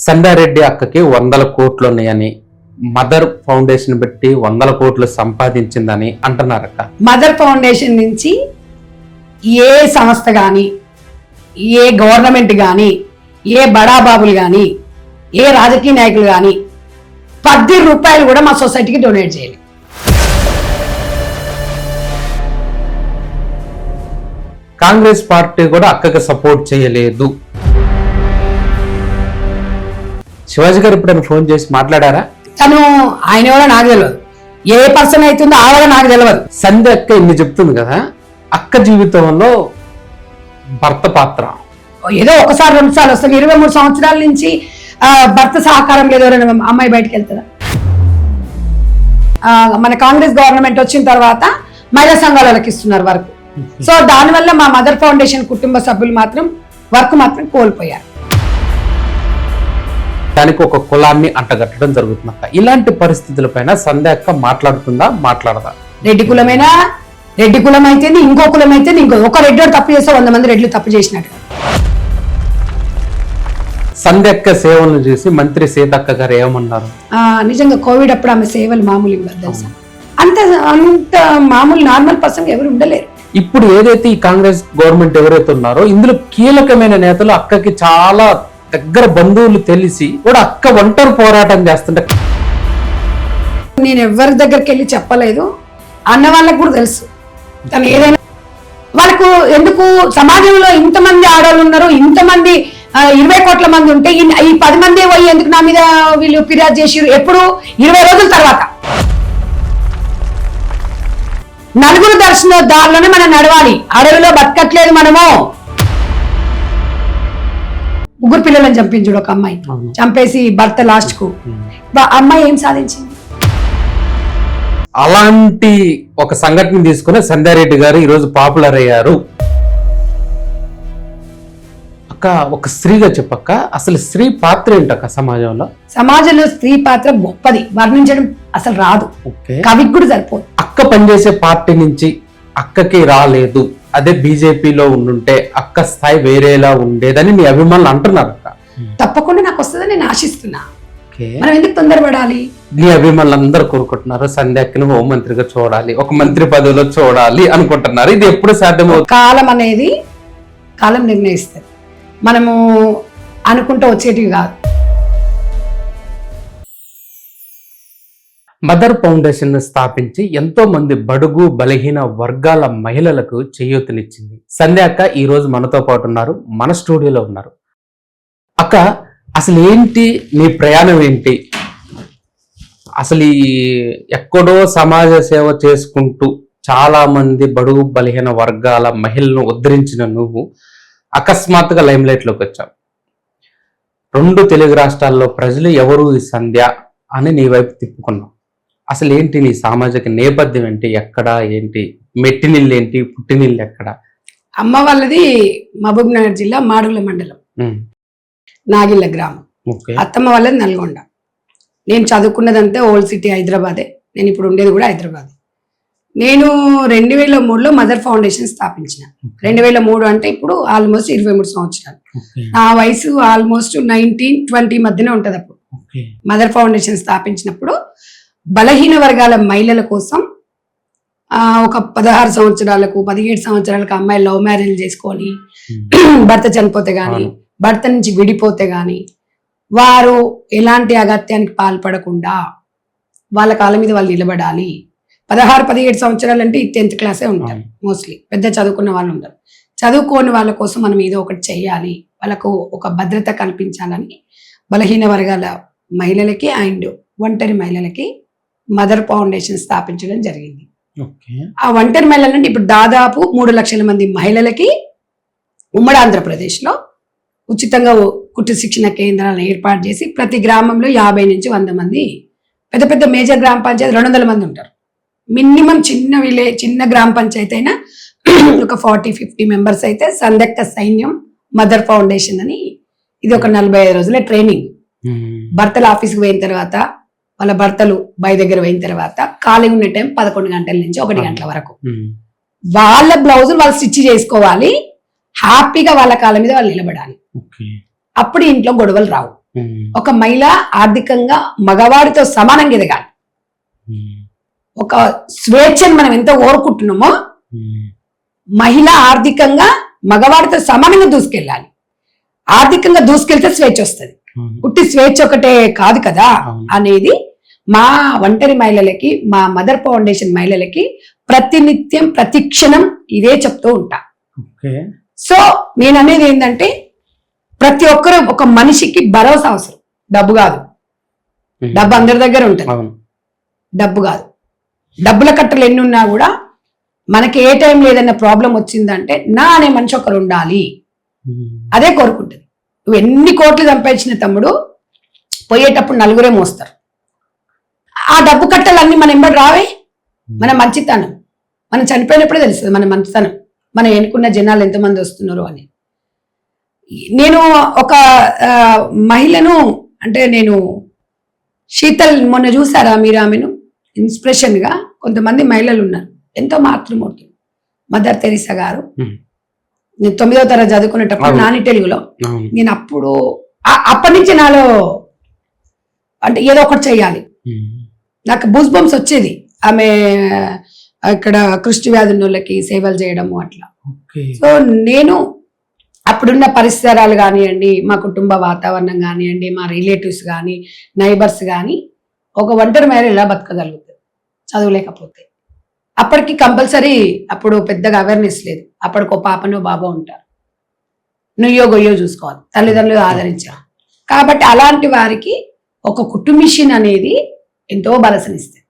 సంగారెడ్డి అక్కకి 100 కోట్లు ఉన్నాయని, మదర్ ఫౌండేషన్ పెట్టి 100 కోట్లు సంపాదించిందని అంటున్నారక్క. మదర్ ఫౌండేషన్ నుంచి ఏ సంస్థ కానీ, ఏ గవర్నమెంట్ కానీ, ఏ బడాబాబులు కానీ, ఏ రాజకీయ నాయకులు కానీ 10 రూపాయలు కూడా మా సొసైటీకి డొనేట్ చేయాలి. కాంగ్రెస్ పార్టీ కూడా అక్కకి సపోర్ట్ చేయలేదు. శివాజీ గారు ఎప్పుడైనా ఫోన్ చేసి మాట్లాడారా? తను ఆయన ఎవరో నాకు తెలియదు, ఏ పర్సన్ అవుతుందో ఆవిడ నాకు తెలియదు. సంధ్య అక్క ఇన్ని చెప్తుంది కదా, అక్క జీవితంలో భర్త పాత్ర ఏదో ఒకసారి 2 సార్లు వస్తుంది. 23 సంవత్సరాల నుంచి భర్త సహకారం లేదు, ఎవరైనా అమ్మాయి బయటకు వెళ్తుందా? మన కాంగ్రెస్ గవర్నమెంట్ వచ్చిన తర్వాత మహిళా సంఘాలకు ఇస్తున్నారు వర్క్. సో దానివల్ల మా మదర్ ఫౌండేషన్ కుటుంబ సభ్యులు మాత్రం వర్క్ మాత్రం కోల్పోయారు. దానికి ఒక కులాన్ని అంటగట్టడం జరుగుతుంది. ఇలాంటి పరిస్థితులపైన సంధ్య అక్క మాట్లాడుతుందా, మాట్లాడదా? రెడ్డి కులమైనా రెడ్డి కులం అయితే ఇంకో కులం అయితే ఒక రెడ్డి తప్పు చేస్తే 100 మంది రెడ్లు తప్పు చేసినట్టు. సంధ్య అక్క సేవలు చేసి మంత్రి సీతక్క గారు ఏమన్నారు? నిజంగా కోవిడ్ అప్పుడు ఆమె సేవలు మామూలు ఇవ్వదు తెలుసా. అంత మామూలు నార్మల్ పర్సన్ ఎవరు ఉండలేరు. ఇప్పుడు ఏదైతే ఈ కాంగ్రెస్ గవర్నమెంట్ ఎవరైతే ఉన్నారో ఇందులో కీలకమైన నేతలు అక్కకి చాలా దగ్గర బంధువులు తెలిసి కూడా అక్క ఒంటరి పోరాటం చేస్తుంటే నేను ఎవరి దగ్గరికి వెళ్ళి చెప్పలేదు. అన్న వాళ్ళకు కూడా తెలుసు. తను ఏదైనా వాళ్ళకు ఎందుకు సమాజంలో ఇంతమంది ఆడవాళ్ళు ఉన్నారు, ఇంతమంది 20 కోట్ల మంది ఉంటే ఈ 10 మంది పోయి ఎందుకు నా మీద వీళ్ళు ఫిర్యాదు చేసిరు? ఎప్పుడు 20 రోజుల తర్వాత. నలుగురు దర్శన దారిలోనే మనం నడవాలి. అడవిలో బతకట్లేదు మనము. 3 పిల్లలను చంపించుడు ఒక అమ్మాయి, చంపేసి భర్త లాస్ట్ కు అమ్మాయి ఏం సాధించింది? అలాంటి ఒక సంఘటన తీసుకుని సంధ్యారెడ్డి గారు ఈరోజు పాపులర్ అయ్యారు. అక్క ఒక స్త్రీగా చెప్పక్క, అసలు స్త్రీ పాత్ర ఏంటక్క సమాజంలో? సమాజంలో స్త్రీ పాత్ర గొప్పది, వర్ణించడం అసలు రాదు, కవికి కూడా సరిపోదు. అక్క పనిచేసే పార్టీ నుంచి అక్కకి రాలేదు, అదే బీజేపీలో ఉండుంటే అక్క స్థాయి వేరేలా ఉండేదని నీ అభిమానులు అంటున్నారు అక్క. తప్పకుండా నాకు వస్తుందని నేను ఆశిస్తున్నా. మనం ఎందుకు తొందరపడాలి? నీ అభిమానులు అందరూ కోరుకుంటున్నారు సంధ్య అక్కని హోంమంత్రిగా చూడాలి, ఒక మంత్రి పదవిలో చూడాలి అనుకుంటున్నారు. ఇది ఎప్పుడు సాధ్యమవుతుంది? కాలం అనేది కాలం నిర్ణయిస్తుంది, మనము అనుకుంటూ వచ్చేటివి కాదు. మదర్ ఫౌండేషన్ స్థాపించి ఎంతో మంది బడుగు బలహీన వర్గాల మహిళలకు చేయూతనిచ్చింది. సంధ్య అక్క ఈ రోజు మనతో పాటు ఉన్నారు, మన స్టూడియోలో ఉన్నారు. అక్క అసలు ఏంటి నీ ప్రయాణం ఏంటి? అసలు ఎక్కడో సమాజ సేవ చేసుకుంటూ చాలా మంది బడుగు బలహీన వర్గాల మహిళలను ఉద్ధరించిన నువ్వు అకస్మాత్తుగా లైమ్ లైట్ లోకి వచ్చావు. 2 తెలుగు రాష్ట్రాల్లో ప్రజలు ఎవరు ఈ సంధ్య అని నీ వైపు తిప్పుకున్నావు. అసలు ఏంటి నీ సామాజిక నేపథ్యం ఏంటి? ఎక్కడ ఏంటి? మెట్టినిల్లు ఏంటి? పుట్టినిల్లు ఎక్కడ? అమ్మ వాళ్ళది మహబూబ్ నగర్ జిల్లా మాడుగుల మండలం నాగిళ్ళ గ్రామం. అత్తమ్మ వాళ్ళది నల్గొండ. నేను చదువుకున్నదంతా ఓల్డ్ సిటీ హైదరాబాదే. నేను ఇప్పుడు ఉండేది కూడా హైదరాబాద్. నేను 2003లో మదర్ ఫౌండేషన్ స్థాపించిన. 2003 అంటే ఇప్పుడు ఆల్మోస్ట్ 23 సంవత్సరాలు. నా వయసు ఆల్మోస్ట్ 19-20 మధ్యనే ఉంటది. అప్పుడు మదర్ ఫౌండేషన్ స్థాపించినప్పుడు బలహీన వర్గాల మహిళల కోసం ఒక 16 సంవత్సరాలకు 17 సంవత్సరాలకు అమ్మాయిలు లవ్ మ్యారేజ్ చేసుకొని భర్త చనిపోతే గాని, భర్త నుంచి విడిపోతే గాని వారు ఎలాంటి అగత్యానికి పాల్పడకుండా వాళ్ళ కాళ్ళ మీద వాళ్ళు నిలబడాలి. 16-17 సంవత్సరాలు అంటే 10th క్లాసే ఉంటారు మోస్ట్లీ, పెద్ద చదువుకున్న వాళ్ళు ఉంటారు. చదువుకోని వాళ్ళ కోసం మనం ఏదో ఒకటి చెయ్యాలి, వాళ్ళకు ఒక భద్రత కల్పించాలని బలహీన వర్గాల మహిళలకి అండ్ ఒంటరి మహిళలకి మదర్ ఫౌండేషన్ స్థాపించడం జరిగింది. ఆ ఒంటరి మహిళలు అంటే ఇప్పుడు దాదాపు 3 లక్షల మంది మహిళలకి ఉమ్మడి ఆంధ్రప్రదేశ్లో ఉచితంగా కుట్టు శిక్షణ కేంద్రాలను ఏర్పాటు చేసి ప్రతి గ్రామంలో 50 నుంచి 100 మంది, పెద్ద పెద్ద మేజర్ గ్రామ పంచాయతీ 200 మంది ఉంటారు. మినిమం చిన్న గ్రామ పంచాయతీ అయినా ఒక 40-50 మెంబర్స్ అయితే సందక్క సైన్యం మదర్ ఫౌండేషన్ అని. ఇది ఒక 45 రోజుల ట్రైనింగ్. భర్తలు ఆఫీస్కి పోయిన తర్వాత, వాళ్ళ భర్తలు బయ దగ్గర పోయిన తర్వాత ఖాళీ ఉన్న టైం 11 గంటల నుంచి 1 గంటల వరకు వాళ్ళ బ్లౌజులు వాళ్ళు స్టిచ్ చేసుకోవాలి. హ్యాపీగా వాళ్ళ కాళ్ళ మీద వాళ్ళు నిలబడాలి. అప్పుడు ఇంట్లో గొడవలు రావు. ఒక మహిళ ఆర్థికంగా మగవాడితో సమానంగా ఎదగాలి. ఒక స్వేచ్ఛను మనం ఎంత కోరుకుంటున్నామో మహిళ ఆర్థికంగా మగవాడితో సమానంగా దూసుకెళ్ళాలి. ఆర్థికంగా దూసుకెళ్తే స్వేచ్ఛ వస్తుంది. పుట్టి స్వేచ్ఛ ఒకటే కాదు కదా అనేది మా ఒంటరి మహిళలకి, మా మదర్ ఫౌండేషన్ మహిళలకి ప్రతినిత్యం ప్రతి క్షణం ఇదే చెప్తూ ఉంటా. సో నేను అనేది ఏంటంటే ప్రతి ఒక్కరు ఒక మనిషికి భరోసా అవసరం, డబ్బు కాదు. డబ్బు అందరి దగ్గర ఉంటుంది, డబ్బు కాదు. డబ్బుల కట్టలు ఎన్ని ఉన్నా కూడా మనకి ఏ టైం లేదన్న ప్రాబ్లం వచ్చిందంటే నా అనే మనిషి ఒకరు ఉండాలి, అదే కోరుకుంటుంది. నువ్వు ఎన్ని కోట్లు సంపాదించిన తమ్ముడు పోయేటప్పుడు నలుగురే మోస్తారు. ఆ డబ్బు కట్టలన్నీ మన ఎంబడి రావే. మన మంచితనం మనం చనిపోయినప్పుడే తెలుస్తుంది, మన మంచితనం, మనం ఎన్నుకున్న జనాలు ఎంతమంది వస్తున్నారు అని. నేను ఒక మహిళను అంటే నేను శీతల్ మొన్న చూసారా మీరు ఆమెను? ఇన్స్పిరేషన్ గా కొంతమంది మహిళలు ఉన్నారు, ఎంతో మాతృమూర్తి. మదర్ తెరీసా గారు, నేను 9వ తరగతి చదువుకునేటప్పుడు నాని తెలుగులో నేను అప్పటి నుంచి నాలో అంటే ఏదో ఒకటి చెయ్యాలి, నాకు బూస్ బంప్స్ వచ్చేది. ఆమె ఇక్కడ కుష్టి వ్యాధి వాళ్ళకి సేవలు చేయడము అట్లా. సో నేను అప్పుడున్న పరిసరాలు కానివ్వండి, మా కుటుంబ వాతావరణం కానివ్వండి, మా రిలేటివ్స్ కానీ నైబర్స్ కానీ ఒక ఒంటరి మేర ఎలా బతకగలుగుతుంది చదువులేకపోతే. అప్పటికి కంపల్సరీ అప్పుడు పెద్దగా అవేర్నెస్ లేదు. అప్పటికి ఒక పాపనో బాబో ఉంటారు, నుయ్యో గొయ్యో చూసుకోవాలి, తల్లిదండ్రులు ఆదరించాలి. కాబట్టి అలాంటి వారికి ఒక కుటుంబిషన్ అనేది ఎంతో బలసనిస్తుంది.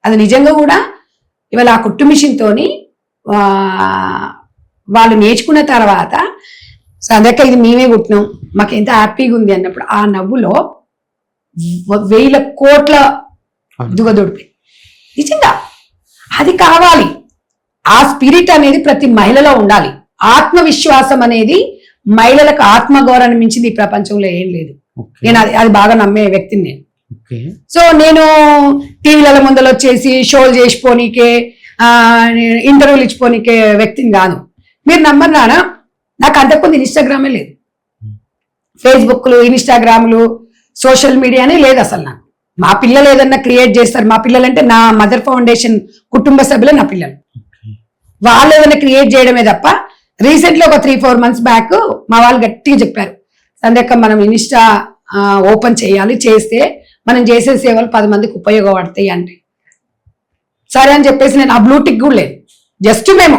అది నిజంగా కూడా ఇవాళ ఆ కుటుంబిషన్తోని వాళ్ళు నేర్చుకున్న తర్వాత సందక ఇది మేమే కుట్టినాం, మాకు ఎంత హ్యాపీగా ఉంది అన్నప్పుడు ఆ నవ్వులో 1000 కోట్ల దుగదొడిపి. నిజంగా అది కావాలి. ఆ స్పిరిట్ అనేది ప్రతి మహిళలో ఉండాలి. ఆత్మవిశ్వాసం అనేది మహిళలకు ఆత్మగౌరవాన్ని మించింది ఈ ప్రపంచంలో ఏం లేదు. నేను అది బాగా నమ్మే వ్యక్తిని నేను. సో నేను టీవీల ముందర వచ్చేసి షోలు చేసిపోనీకే ఇంటర్వ్యూలు ఇచ్చిపోనీకే వ్యక్తిని కాదు. మీరు నమ్మరు నానా, నాకు అంతకుముందు ఇన్స్టాగ్రామే లేదు, ఫేస్బుక్లు, ఇన్స్టాగ్రామ్లు, సోషల్ మీడియానే లేదు అసలు. నాకు మా పిల్లలు ఏదన్నా క్రియేట్ చేస్తారు, మా పిల్లలు అంటే నా మదర్ ఫౌండేషన్ కుటుంబ సభ్యులే నా పిల్లలు, వాళ్ళు ఏదైనా క్రియేట్ చేయడమే తప్ప. రీసెంట్లీ ఒక 3-4 months బ్యాక్ మా వాళ్ళు గట్టిగా చెప్పారు, సందేక మనం ఇన్స్టా ఓపెన్ చేయాలి, చేస్తే మనం చేసే సేవలు 10 మందికి ఉపయోగపడతాయి అంటే సరే అని చెప్పేసి నేను ఆ బ్లూటిక్ కూడా లేదు, జస్ట్ మేము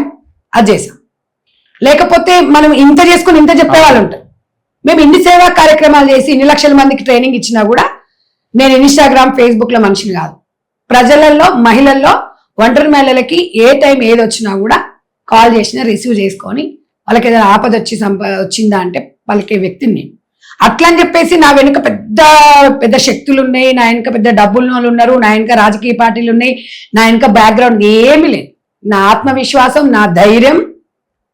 అది చేసాం. లేకపోతే మనం ఇంత చేసుకుని ఇంత చెప్పేవాళ్ళు ఉంటారు. మేము ఇన్ని సేవా కార్యక్రమాలు చేసి ఇన్ని లక్షల మందికి ట్రైనింగ్ ఇచ్చినా కూడా నేను ఇన్స్టాగ్రామ్, ఫేస్బుక్ లో మనిషిని కాదు. ప్రజలలో, మహిళల్లో, ఒంటరి మహిళలకి ఏ టైం ఏది వచ్చినా కూడా కాల్ చేసినా రిసీవ్ చేసుకొని వాళ్ళకి ఏదైనా ఆపద వచ్చిందా అంటే వాళ్ళకి వ్యక్తిని నేను. అట్లా అని చెప్పేసి నా వెనుక పెద్ద పెద్ద శక్తులు ఉన్నాయి, నా వెనుక పెద్ద డబ్బులు వాళ్ళు ఉన్నారు, నా వెనుక రాజకీయ పార్టీలు ఉన్నాయి, నా వెనుక బ్యాక్గ్రౌండ్ ఏమీ లేదు. నా ఆత్మవిశ్వాసం, నా ధైర్యం,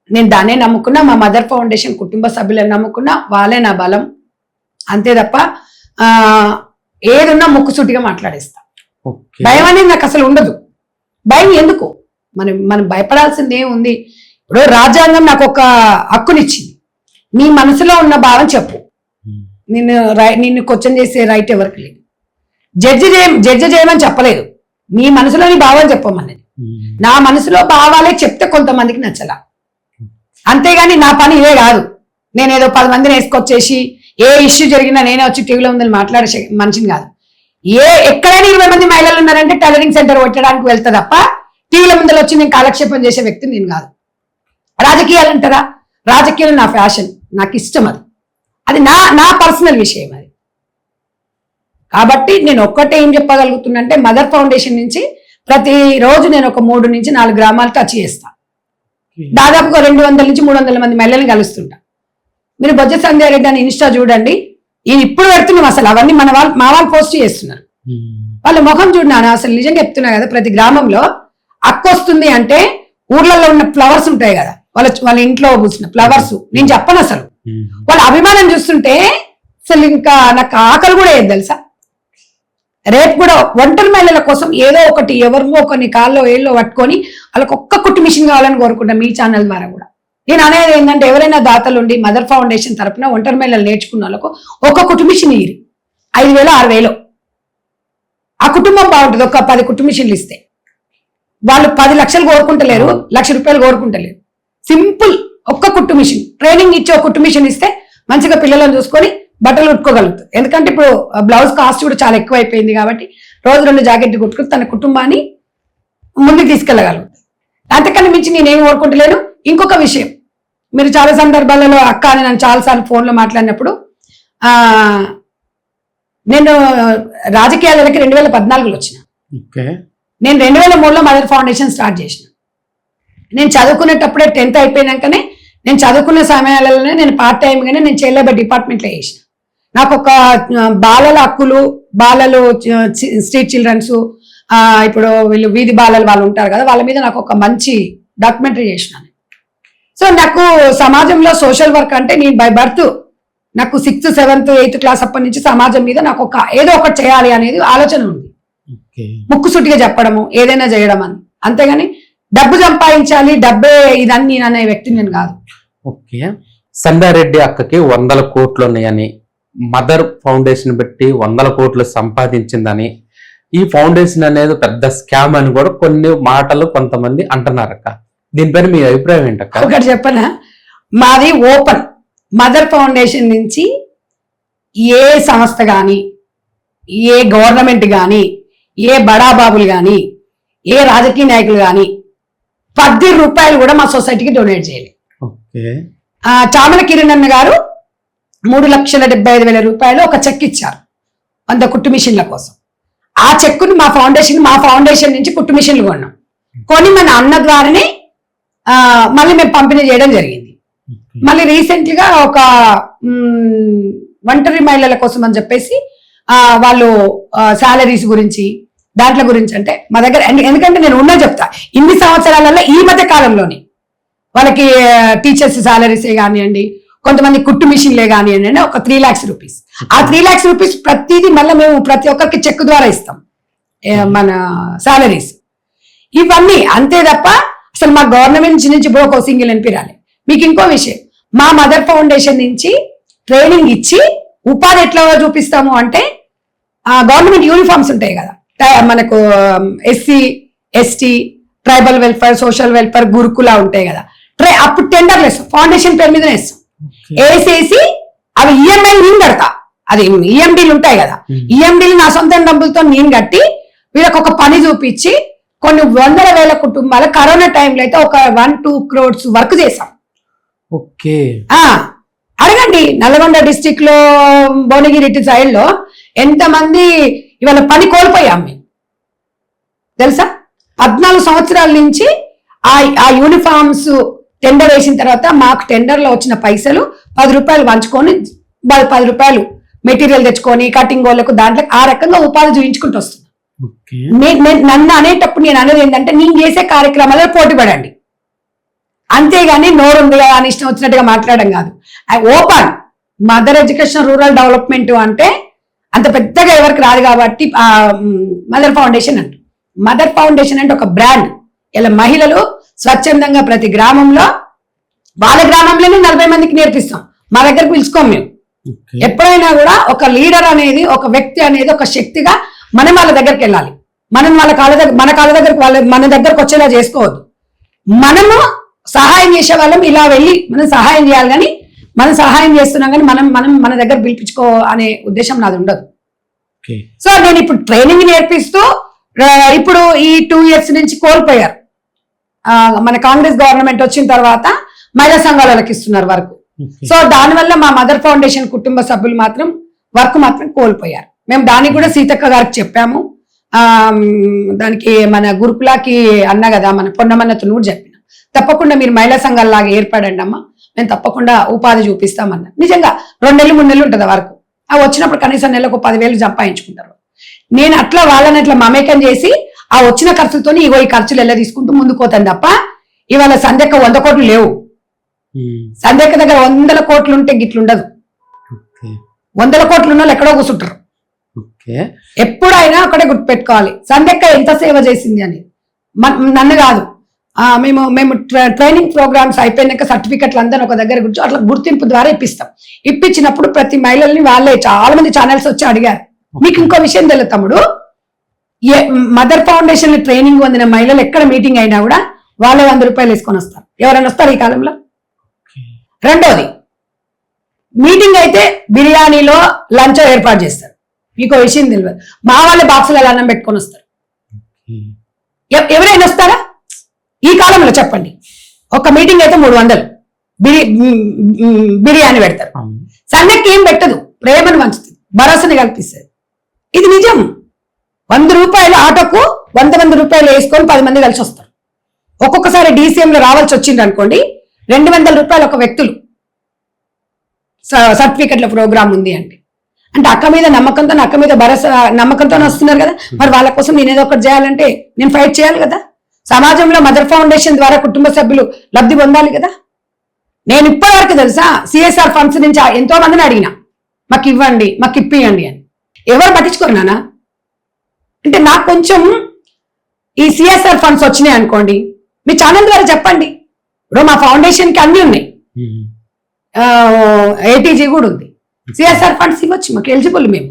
నేను దాన్నే నమ్ముకున్నా. మా మదర్ ఫౌండేషన్ కుటుంబ సభ్యులను నమ్ముకున్నా, వాళ్ళే నా బలం. అంతే తప్ప ఏదున్నా ముక్కుసూటిగా మాట్లాడేస్తా. భయం అనేది నాకు అసలు ఉండదు. భయం ఎందుకు? మనం భయపడాల్సింది ఏముంది? ఇప్పుడు రాజ్యాంగం నాకు ఒక హక్కునిచ్చింది, నీ మనసులో ఉన్న భావం చెప్పు. నిన్ను క్వశ్చన్ చేసే రైట్ ఎవరికి లేదు. జడ్జి చేయమని చెప్పలేదు, నీ మనసులోని భావం చెప్పమన్నది. నా మనసులో భావాలే చెప్తే కొంతమందికి నచ్చలా, అంతేగాని నా పని ఇదే కాదు. నేనేదో 10 మందిని వేసుకొచ్చేసి ఏ ఇష్యూ జరిగినా నేనే వచ్చి టీవీలో ఉందని మాట్లాడే మనిషిని కాదు. ఎక్కడైనా 20 మంది మహిళలు ఉన్నారంటే టైలరింగ్ సెంటర్ పెట్టడానికి వెళ్తా తప్ప టీవీల ముందర వచ్చి నేను కాలక్షేపం చేసే వ్యక్తిని నేను కాదు. రాజకీయాలు అంటారా? రాజకీయాలు నా ఫ్యాషన్, నాకు ఇష్టం, అది నా పర్సనల్ విషయం అది. కాబట్టి నేను ఒక్కటే ఏం చెప్పగలుగుతున్నంటే మదర్ ఫౌండేషన్ నుంచి ప్రతిరోజు నేను ఒక 3 నుంచి 4 గ్రామాలు టచ్ చేస్తా. దాదాపుగా 200 నుంచి 300 మంది మహిళల్ని కలుస్తుంటా. మీరు బొజ్జ సంధ్యారెడ్డి అని ఇన్స్టా చూడండి, ఈయన ఇప్పుడు పెడుతున్నాం. అసలు అవన్నీ మా వాళ్ళు పోస్ట్ చేస్తున్నారు. వాళ్ళ ముఖం చూడనా, అసలు నిజంగా చెప్తున్నా కదా. ప్రతి గ్రామంలో అక్క వస్తుంది అంటే ఊర్లలో ఉన్న ఫ్లవర్స్ ఉంటాయి కదా, వాళ్ళ ఇంట్లో పూసిన ఫ్లవర్స్, నేను చెప్పను అసలు. వాళ్ళ అభిమానం చూస్తుంటే అసలు ఇంకా నాకు ఆకలి కూడా ఏది తెలుసా. రేపు కూడా ఒంటరి మహిళల కోసం ఏదో ఒకటి ఎవరికో కొన్ని కాల్లో ఏళ్ళో పట్టుకొని వాళ్ళకి ఒక్క కుట్టు మిషన్ కావాలని కోరుకుంటా మీ ఛానల్ ద్వారా కూడా. నేను అనేది ఏంటంటే ఎవరైనా దాతలుండి మదర్ ఫౌండేషన్ తరపున ఒంటరి మహిళలు నేర్చుకున్న వాళ్ళకు ఒక కుటుంబిషన్ ఇయ్యి 5,000 6,000 ఆ కుటుంబం బాగుంటుంది. ఒక 10 కుటుంబిషన్లు ఇస్తే వాళ్ళు 10 లక్షలు కోరుకుంటలేరు, ₹1,00,000 కోరుకుంటలేరు. సింపుల్ ఒక్క కుటుంబిషన్ ట్రైనింగ్ ఇచ్చి ఒక కుటుంబిషన్ ఇస్తే మంచిగా పిల్లలను చూసుకొని బట్టలు ఉట్టుకోగలుగుతారు. ఎందుకంటే ఇప్పుడు బ్లౌజ్ కాస్ట్ కూడా చాలా ఎక్కువ అయిపోయింది కాబట్టి రోజు 2 జాకెట్లు కుట్టుకుని తన కుటుంబాన్ని ముందుకు తీసుకెళ్ళగలుగుతారు. అంతకన్నా మించి నేనేం కోరుకుంటలేను. ఇంకొక విషయం, మీరు చాలా సందర్భాలలో అక్క అని నన్ను చాలాసార్లు ఫోన్లో మాట్లాడినప్పుడు నేను రాజకీయాలకి 2014లో వచ్చిన. నేను 2003లో మదర్ ఫౌండేషన్ స్టార్ట్ చేసిన. నేను చదువుకునేటప్పుడే 10th అయిపోయినాకనే నేను చదువుకునే సమయాలలోనే నేను పార్ట్ టైంగానే నేను చైల్డ్ డిపార్ట్మెంట్లో చేసిన. నాకు ఒక బాలల హక్కులు, బాలలు స్ట్రీట్ చిల్డ్రన్స్, ఇప్పుడు వీళ్ళు వీధి బాలలు వాళ్ళు ఉంటారు కదా, వాళ్ళ మీద నాకు ఒక మంచి డాక్యుమెంటరీ చేసినాను. సో నాకు సమాజంలో సోషల్ వర్క్ అంటే నేను బై బర్త్ నాకు 6th 7th 8th క్లాస్ అప్పటి నుంచి సమాజం మీద నాకు ఏదో ఒకటి చేయాలి అనేది ఆలోచన ఉంది. ముక్కుసూటిగా చెప్పడము ఏదైనా చేయడం అని, అంతేగాని డబ్బు సంపాదించాలి డబ్బే ఇదన్నీ అనే వ్యక్తి నేను కాదు. ఓకే, సంగారెడ్డి అక్కకి 100 కోట్లు ఉన్నాయని, మదర్ ఫౌండేషన్ పెట్టి 100 కోట్లు సంపాదించిందని, ఈ ఫౌండేషన్ అనేది పెద్ద స్కామ్ అని కూడా కొన్ని మాటలు కొంతమంది అంటున్నారు అక్క. దీనిపైన మీ అభిప్రాయం ఏంటక్క? ఒకటి చెప్పనా, మాది ఓపెన్. మదర్ ఫౌండేషన్ నుంచి ఏ సంస్థ కానీ, ఏ గవర్నమెంట్ కానీ, ఏ బడాబాబులు కానీ, ఏ రాజకీయ నాయకులు కానీ ₹10 కూడా మా సొసైటీకి డొనేట్ చేయాలి. చామల కిరణ్ అన్న గారు ₹3,75,000 ఒక చెక్ ఇచ్చారు 100 కుట్టు మిషన్ల కోసం. ఆ చెక్కుని మా ఫౌండేషన్ నుంచి కుట్టు మిషన్లు కొన్నాం. కొని మన అన్న ద్వారానే మళ్ళీ మేము పంపిణీ చేయడం జరిగింది. మళ్ళీ రీసెంట్ గా ఒక ఒంటరి మహిళల కోసం అని చెప్పేసి వాళ్ళు శాలరీస్ గురించి దాంట్ల గురించి అంటే మా దగ్గర, ఎందుకంటే నేను ఉన్నా చెప్తా, ఇన్ని సంవత్సరాలలో ఈ మధ్య కాలంలోనే వాళ్ళకి టీచర్స్ శాలరీసే కానివ్వండి, కొంతమంది కుట్టు మిషన్లే కానివ్వండి, ఒక ₹3 lakhs. ఆ ₹3 lakhs ప్రతిదీ మళ్ళీ మేము ప్రతి ఒక్కరికి చెక్ ద్వారా ఇస్తాం మన శాలరీస్ ఇవన్నీ. అంతే తప్ప అసలు మా గవర్నమెంట్ నుంచి ఇప్పుడు ఒక సింగిల్ ఎంపీ రాలే. మీకు ఇంకో విషయం, మా మదర్ ఫౌండేషన్ నుంచి ట్రైనింగ్ ఇచ్చి ఉపాధి ఎట్లా చూపిస్తాము అంటే, గవర్నమెంట్ యూనిఫామ్స్ ఉంటాయి కదా మనకు, SC ST tribal welfare, social welfare, గురుకులా ఉంటాయి కదా, అప్పుడు టెండర్లు వేస్తాం, ఫౌండేషన్ పేరు మీదనే వేస్తాం. వేసేసి అవి EMI నేను కడతా, అది EMDలు ఉంటాయి కదా, EMDలు నా సొంత డబ్బులతో నేను కట్టి వీళ్ళకి ఒక పని చూపించి కొన్ని 100,000 కుటుంబాలు కరోనా టైంలో అయితే ఒక 1-2 crores వర్క్ చేశాం. ఓకే, అడగండి నల్గొండ డిస్టిక్ లో భువనగిరి సైడ్ లో ఎంతమంది ఇవాళ పని కోల్పోయాం మేము తెలుసా. 14 సంవత్సరాల నుంచి ఆ యూనిఫామ్స్ టెండర్ వేసిన తర్వాత మాకు టెండర్ లో వచ్చిన పైసలు ₹10 పంచుకొని ₹10 మెటీరియల్ తెచ్చుకొని కటింగ్ వాళ్ళకు దాంట్లో ఆ రకంగా ఉపాధి చూపించుకుంటూ వస్తున్నాం. నన్ను అనేటప్పుడు నేను అనేది ఏంటంటే, నేను చేసే కార్యక్రమాలలో పోటీ పడండి, అంతేగాని నోరుంది కదా అని ఇష్టం వచ్చినట్టుగా మాట్లాడడం కాదు. Open mother education rural development అంటే అంత పెద్దగా ఎవరికి రాదు కాబట్టి మదర్ ఫౌండేషన్ అంట. మదర్ ఫౌండేషన్ అంటే ఒక బ్రాండ్. ఇలా మహిళలు స్వచ్ఛందంగా ప్రతి గ్రామంలో వాళ్ళ గ్రామంలోనే 40 మందికి నేర్పిస్తాం, మా దగ్గరకు పిలుచుకోం మేము. ఎప్పుడైనా కూడా ఒక లీడర్ అనేది, ఒక వ్యక్తి అనేది ఒక శక్తిగా మనం వాళ్ళ దగ్గరికి వెళ్ళాలి. మనం వాళ్ళ మన కాళ్ళ దగ్గరకు మన దగ్గరకు వచ్చేలా చేసుకోవద్దు. మనము సహాయం చేసే వాళ్ళం ఇలా వెళ్ళి మనం సహాయం చేయాలి, కానీ మనం సహాయం చేస్తున్నాం కానీ మనం మన దగ్గర పిలిపించుకో అనే ఉద్దేశం నాది ఉండదు. సో నేను ఇప్పుడు ట్రైనింగ్ నేర్పిస్తూ ఇప్పుడు ఈ 2 years నుంచి కోల్పోయారు. మన కాంగ్రెస్ గవర్నమెంట్ వచ్చిన తర్వాత మహిళా సంఘాలకు ఇస్తున్నారు వర్క్. సో దానివల్ల మా మదర్ ఫౌండేషన్ కుటుంబ సభ్యులు మాత్రం వర్క్ మాత్రం కోల్పోయారు. మేము దానికి కూడా సీతక్క గారికి చెప్పాము. దానికి మన గురుకులాకి అన్న కదా, మన పొన్నమన్నతో కూడా చెప్పిన, తప్పకుండా మీరు మహిళా సంఘాలలాగా ఏర్పడండి అమ్మా, మేము తప్పకుండా ఉపాధి చూపిస్తామన్నా. నిజంగా 2 నెలలు 3 నెలలు ఉంటుంది వరకు. అవి వచ్చినప్పుడు కనీసం నెలకు 10,000 సంపాదించుకుంటారు. నేను అట్లా వాళ్ళని అట్లా మమేకం చేసి ఆ వచ్చిన ఖర్చులతో ఈ ఖర్చులు ఎలా తీసుకుంటూ ముందుకు పోతాను తప్ప, ఇవాళ సంధ్యక్క 100 కోట్లు లేవు. సంధ్యక్క దగ్గర 100 కోట్లు ఉంటే గిట్లుండదు. 100 కోట్లు ఉన్న వాళ్ళు ఎక్కడో కూర్చుంటారు. ఎప్పుడైనా ఒకటే గుర్తుపెట్టుకోవాలి, సంధ్యక్క ఎంత సేవ చేసింది అని. నన్ను కాదు, మేము ట్రైనింగ్ ప్రోగ్రామ్స్ అయిపోయినాక సర్టిఫికెట్లు అందరూ ఒక దగ్గర కూర్చో అట్లా గుర్తింపు ద్వారా ఇప్పిస్తాం. ఇప్పించినప్పుడు ప్రతి మహిళల్ని వాళ్ళే చాలా మంది ఛానల్స్ వచ్చి అడిగారు. మీకు ఇంకో విషయం తెలుసు తమ్ముడు, మదర్ ఫౌండేషన్ ట్రైనింగ్ పొందిన మహిళలు ఎక్కడ మీటింగ్ అయినా కూడా వాళ్ళే 100 రూపాయలు వేసుకొని వస్తారు. ఎవరైనా వస్తారు ఈ కాలంలో? రెండోది, మీటింగ్ అయితే బిర్యానీలో లంచ్ ఏర్పాటు చేస్తారు. మీకు విషయం తెలియదు, మా వాళ్ళ బాక్సులలో అన్నం పెట్టుకొని వస్తారు. ఎవరైనా వస్తారా ఈ కాలంలో? చెప్పండి. ఒక మీటింగ్ అయితే 300 బిర్యానీ పెడతారు. సన్నకి ఏం పెట్టదు, ప్రేమను పంచుతుంది, భరోసాని కల్పిస్తుంది. ఇది నిజం. 100 రూపాయలు ఆటోకు 100 రూపాయలు వేసుకొని 10 మంది కలిసి వస్తారు. ఒక్కొక్కసారి DCM లో రావాల్సి వచ్చింది అనుకోండి, 200 రూపాయలు ఒక వ్యక్తులు సర్టిఫికెట్ల ప్రోగ్రామ్ ఉంది అంటే అక్క మీద నమ్మకంతో, అక్క మీద భరోసా నమ్మకంతో వస్తున్నారు కదా. మరి వాళ్ళ కోసం నేను ఏదో ఒకటి చేయాలంటే నేను ఫైట్ చేయాలి కదా. సమాజంలో మదర్ ఫౌండేషన్ ద్వారా కుటుంబ సభ్యులు లబ్ధి పొందాలి కదా. నేను ఇప్పటివరకు తెలుసా CSR ఫండ్స్ నుంచి ఎంతో మందిని అడిగిన, మాకు ఇవ్వండి, మాకు ఇప్పియండి అని. ఎవరు పట్టించుకోరు. అంటే నాకు కొంచెం ఈ CSR ఫండ్స్ వచ్చినాయి అనుకోండి, మీ ఛానల్ ద్వారా చెప్పండి. ఇప్పుడు మా ఫౌండేషన్ కి అన్ని ఉన్నాయి, ATG కూడా ఉంది. CSR ఫండ్స్ ఇవ్వచ్చు, మాకు ఎలిజిబుల్. మేము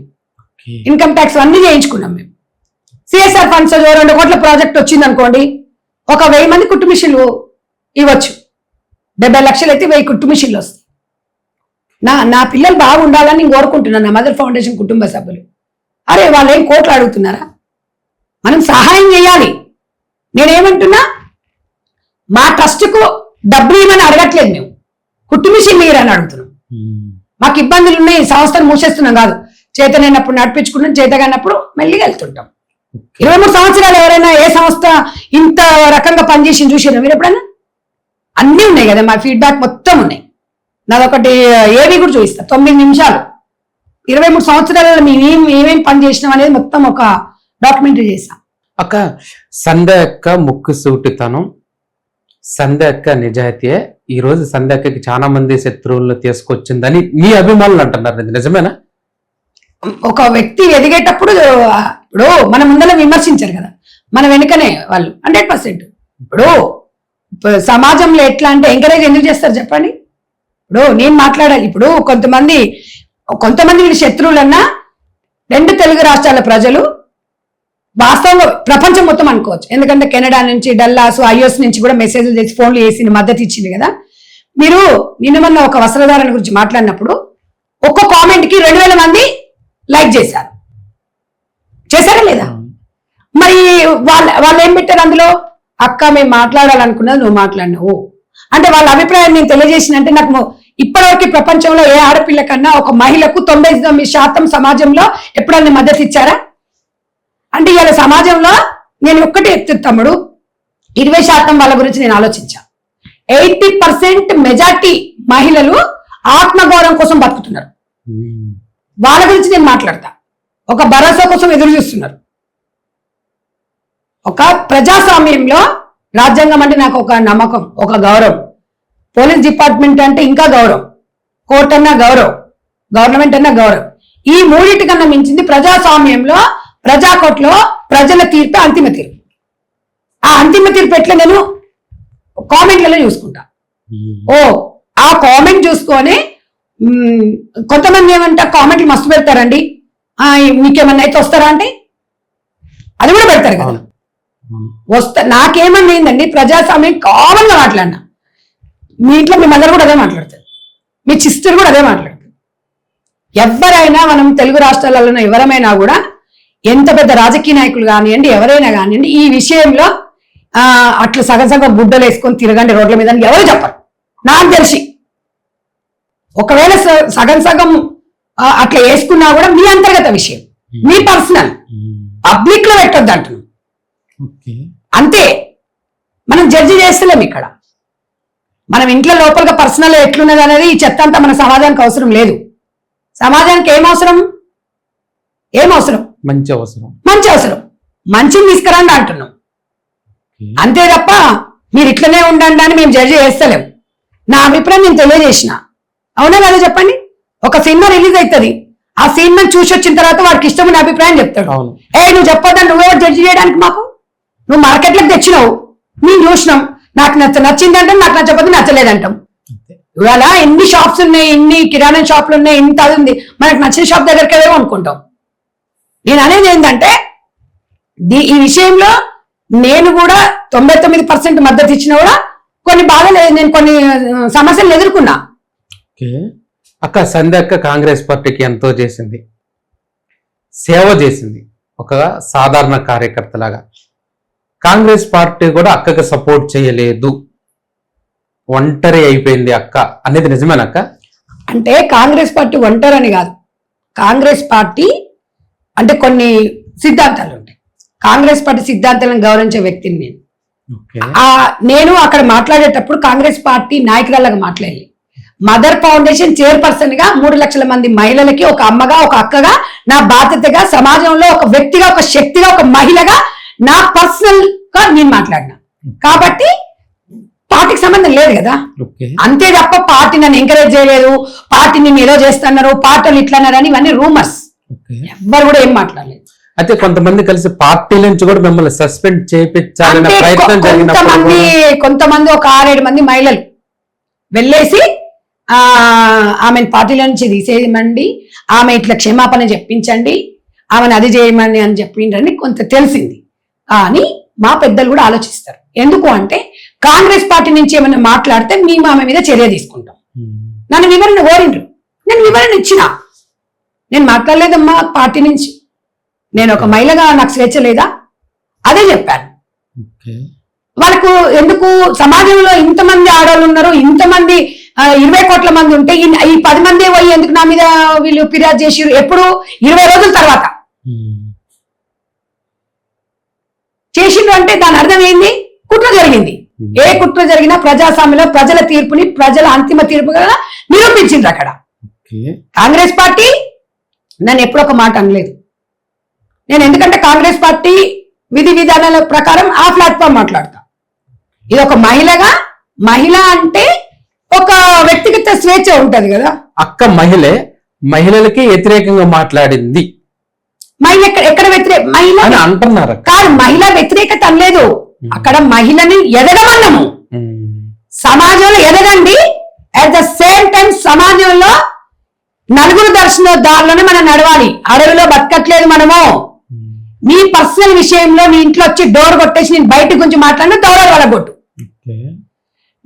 ఇన్కమ్ ట్యాక్స్ అన్ని చేయించుకున్నాం. మేము CSR ఫండ్స్ 2 కోట్ల ప్రాజెక్ట్ వచ్చింది అనుకోండి, ఒక 1000 మంది కుట్టు మిషన్లు ఇవ్వచ్చు. 70 లక్షలు అయితే 1000 కుట్టు మిషన్లు వస్తాయి. నా పిల్లలు బాగుండాలని నేను కోరుకుంటున్నాను. నా మదర్ ఫౌండేషన్ కుటుంబ సభ్యులు, అరే వాళ్ళు ఏం కోట్లు అడుగుతున్నారా? మనం సహాయం చేయాలి. నేనేమంటున్నా, మా ట్రస్ట్కు డబ్బులు ఇవ్వని అడగట్లేదు, మేము కుట్టు మిషన్ ఇయ్యరని అడుగుతున్నాం. మాకు ఇబ్బందులు ఉన్నాయి, సంస్థను మూసేస్తున్నాం కాదు. చేతనైనప్పుడు నడిపించుకుంటాం, చేతగానప్పుడు మెల్లిగా వెళ్తుంటాం. 23 సంవత్సరాలు ఎవరైనా ఏ సంస్థ ఇంత రకంగా పనిచేసి చూసినా మీరు ఎప్పుడైనా? అన్నీ ఉన్నాయి కదా, మా ఫీడ్బ్యాక్ మొత్తం ఉన్నాయి. నాదొకటి ఏవి కూడా చూపిస్తా, 9 నిమిషాలు 23 సంవత్సరాలలో మేము ఏమేమి పని చేసినాం అనేది మొత్తం ఒక డాక్యుమెంటరీ చేసాం. అక్క, సంధ్య అక్క ముక్కు సూటితనం, సంధ్య అక్క నిజాయితీయే ఈ రోజు సంధ్య అక్కకి చాలా మంది శత్రువులను తీసుకొచ్చిందని మీ అభిమానులు అంటున్నారు. ఇది నిజమేనా? ఒక వ్యక్తి ఎదిగేటప్పుడు ఇప్పుడు మన ముందర విమర్శించారు కదా, మన వెనుకనే వాళ్ళు 100%. ఇప్పుడు సమాజంలో ఎట్లా అంటే ఎంకరేజ్ ఎందుకు చేస్తారు చెప్పండి? ఇప్పుడు నేను మాట్లాడాలి. ఇప్పుడు కొంతమంది వీళ్ళు శత్రువులన్నా 2 తెలుగు రాష్ట్రాల ప్రజలు వాస్తవంగా ప్రపంచం మొత్తం అనుకోవచ్చు. ఎందుకంటే కెనడా నుంచి, డల్లాస్, IOS నుంచి కూడా మెసేజ్లు చేసి, ఫోన్లు చేసి మద్దతు ఇచ్చింది కదా. మీరు నిన్న ఒక వస్త్రధారణ గురించి మాట్లాడినప్పుడు ఒక్క కామెంట్ కి 2000 మంది లైక్ చేశారా లేదా? మరి వాళ్ళు ఏం పెట్టారు అందులో? అక్క మేము మాట్లాడాలనుకున్నది నువ్వు మాట్లాడినావు అంటే వాళ్ళ అభిప్రాయం నేను తెలియజేసినంటే, నాకు ఇప్పటివరకు ప్రపంచంలో ఏ ఆడపిల్ల కన్నా ఒక మహిళకు 99% సమాజంలో ఎప్పుడన్నా మద్దతు ఇచ్చారా? అంటే ఇవాళ సమాజంలో నేను ఒక్కటే ఎత్తు తమ్ముడు, 20% వాళ్ళ గురించి నేను ఆలోచించా. 80% మెజార్టీ మహిళలు ఆత్మగౌరవం కోసం బతుకుతున్నారు. వాళ్ళ గురించి నేను మాట్లాడతా. ఒక భరోసా కోసం ఎదురు చూస్తున్నారు. ఒక ప్రజాస్వామ్యంలో రాజ్యాంగం అంటే నాకు ఒక నమ్మకం, ఒక గౌరవం. పోలీస్ డిపార్ట్మెంట్ అంటే ఇంకా గౌరవం, కోర్టు అన్నా గౌరవం, గవర్నమెంట్ అన్నా గౌరవం. ఈ మూడింటికన్నా మించింది ప్రజాస్వామ్యంలో, ప్రజాకోర్టులో ప్రజల తీర్పు అంతిమ తీర్పు. ఆ అంతిమ తీర్పు ఎట్లా నేను కామెంట్లలో చూసుకుంటా. ఆ కామెంట్ చూసుకొని కొంతమంది ఏమంటే కామెంట్లు మస్తు పెడతారండి, మీకేమన్నా అయితే వస్తారా అంటే అది కూడా పెడతారు కదా. నాకేమన్నా ఏందండి, ప్రజాస్వామ్యం కామన్ గా మాట్లాడినా. మీ ఇంట్లో మీ మదర్ కూడా అదే మాట్లాడతారు, మీ సిస్టర్ కూడా అదే మాట్లాడతారు. ఎవరైనా మనం తెలుగు రాష్ట్రాలలో ఎవరమైనా కూడా, ఎంత పెద్ద రాజకీయ నాయకులు కానివ్వండి, ఎవరైనా కానివ్వండి, ఈ విషయంలో అట్లా సగం గుడ్డలు వేసుకొని తిరగండి రోడ్ల మీద ఎవరు చెప్పరు నాకు తెలిసి. ఒకవేళ సగం అట్లా వేసుకున్నా కూడా మీ అంతర్గత విషయం, మీ పర్సనల్, పబ్లిక్ లో పెట్టొద్దు అంటున్నాం. అంతే, మనం జడ్జి చేస్తలేం ఇక్కడ. మనం ఇంట్లో లోపలగా పర్సనల్ ఎట్లున్నది అనేది ఈ చెత్త అంతా మన సమాజానికి అవసరం లేదు. సమాజానికి ఏం అవసరం? మంచి అవసరం, మంచిని తీసుకురండి అంటున్నాం. అంతే తప్ప మీరు ఇట్లనే ఉండండి అని మేము జడ్జి చేస్తలేం. నా అభిప్రాయం నేను తెలియజేసిన. అవునా కదా చెప్పండి? ఒక సినిమా రిలీజ్ అవుతుంది, ఆ సినిమా చూసి వచ్చిన తర్వాత వాడికి ఇష్టమైన అభిప్రాయం చెప్తాడు. నువ్వు చెప్పొద్దని నువ్వే జడ్జి చేయడానికి? మాకు నువ్వు మార్కెట్లోకి తెచ్చినావు, మేము చూసినాం, నాకు నచ్చిందంటాం, నాకు నచ్చకపోతే నచ్చలేదంటాం. ఇవాళ ఎన్ని షాప్స్ ఉన్నాయి, ఎన్ని కిరాణా షాపులు ఉన్నాయి, ఇంత అది ఉంది, మనకు నచ్చిన షాప్ దగ్గరికి వెళ్ళేమో అనుకుంటాం. నేను అనేది ఏంటంటే ఈ విషయంలో నేను కూడా 99% మద్దతు ఇచ్చినా కూడా కొన్ని బాధలు, నేను కొన్ని సమస్యలు ఎదుర్కొన్నా. అక్క సంధ్య అక్క కాంగ్రెస్ పార్టీకి ఎంతో చేసింది, సేవ చేసింది, ఒక సాధారణ కార్యకర్తలాగా. కాంగ్రెస్ పార్టీ కూడా అక్కకి సపోర్ట్ చేయలేదు, ఒంటరి అయిపోయింది అక్క అనేది నిజమేనక్క? అంటే కాంగ్రెస్ పార్టీ ఒంటరి అని కాదు, కాంగ్రెస్ పార్టీ అంటే కొన్ని సిద్ధాంతాలు ఉంటాయి. కాంగ్రెస్ పార్టీ సిద్ధాంతాలను గౌరవించే వ్యక్తిని నేను. నేను అక్కడ మాట్లాడేటప్పుడు కాంగ్రెస్ పార్టీ నాయకురాలుగా మాట్లాడాలి. మదర్ ఫౌండేషన్ చైర్పర్సన్ గా 3 లక్షల మంది మహిళలకి ఒక అమ్మగా, ఒక అక్కగా, నా బాధ్యతగా, సమాజంలో ఒక వ్యక్తిగా, ఒక శక్తిగా, ఒక మహిళగా, నా పర్సనల్ గా నేను మాట్లాడినా. కాబట్టి పార్టీకి సంబంధం లేదు కదా. అంతే తప్ప పార్టీ నన్ను ఎంకరేజ్ చేయలేదు, పార్టీని ఏదో చేస్తున్నారు, పార్టీలు ఇట్లా అన్నారు, ఇవన్నీ రూమర్స్. ఎవ్వరు కూడా ఏం మాట్లాడలేదు. అయితే కొంతమంది కలిసి పార్టీ నుంచి కూడా మిమ్మల్ని సస్పెండ్ చేయించాలనే ప్రయత్నం కొంతమంది ఒక 6-7 మంది మహిళలు వెళ్ళేసి ఆమెను పార్టీలో నుంచి తీసేయమండి, ఆమె ఇట్లా క్షమాపణ చెప్పించండి, ఆమెను అది చేయమని అని చెప్పిండ్రని కొంత తెలిసింది. కానీ మా పెద్దలు కూడా ఆలోచిస్తారు. ఎందుకు అంటే కాంగ్రెస్ పార్టీ నుంచి ఏమైనా మాట్లాడితే మేము ఆమె మీద చర్య తీసుకుంటాం. నన్ను వివరణ కోరిండ్రు, నేను వివరణ ఇచ్చిన. నేను మాట్లాడలేదమ్మా పార్టీ నుంచి, నేను ఒక మహిళగా నాకు స్వేచ్ఛ లేదా, అదే చెప్పాను. వాళ్ళకు ఎందుకు సమాజంలో ఇంతమంది ఆడవాళ్ళు ఉన్నారు, ఇంతమంది 20 కోట్ల మంది ఉంటే ఈ 10 మంది పోయి ఎందుకు నా మీద వీళ్ళు ఫిర్యాదు చేసిరు? ఎప్పుడు 20 రోజుల తర్వాత చేసిండ్రు అంటే దాని అర్థం ఏంది? కుట్ర జరిగింది. ఏ కుట్ర జరిగినా ప్రజాస్వామ్యంలో ప్రజల తీర్పుని, ప్రజల అంతిమ తీర్పుగా నిరూపించింది అక్కడ. కాంగ్రెస్ పార్టీ నన్ను ఎప్పుడు ఒక మాట అనలేదు. నేను ఎందుకంటే కాంగ్రెస్ పార్టీ విధి విధానాల ప్రకారం ఆ ప్లాట్ఫామ్ మాట్లాడతా. ఇది ఒక మహిళగా, మహిళ అంటే ఒక వ్యక్తిగత స్వేచ్ఛ ఉంటది కదా. అక్క మహిళలకి వ్యతిరేకంగా మాట్లాడింది. మహిళ ఎక్కడ వ్యతిరేక మహిళ అంటున్నారు కాదు, మహిళ వ్యతిరేకత అనలేదు. అక్కడ మహిళని ఎదగమన్నాము. సమాజంలో ఎదగండి, అట్ ద సేమ్ టైం సమాజంలో నలుగురు దారిలోనే మనం నడవాలి. అడవిలో బతకట్లేదు మనము. నీ పర్సనల్ విషయంలో నీ ఇంట్లో వచ్చి డోర్ కొట్టేసి నేను బయట గురించి మాట్లాడిన దౌరాలు వాళ్ళగొట్టు.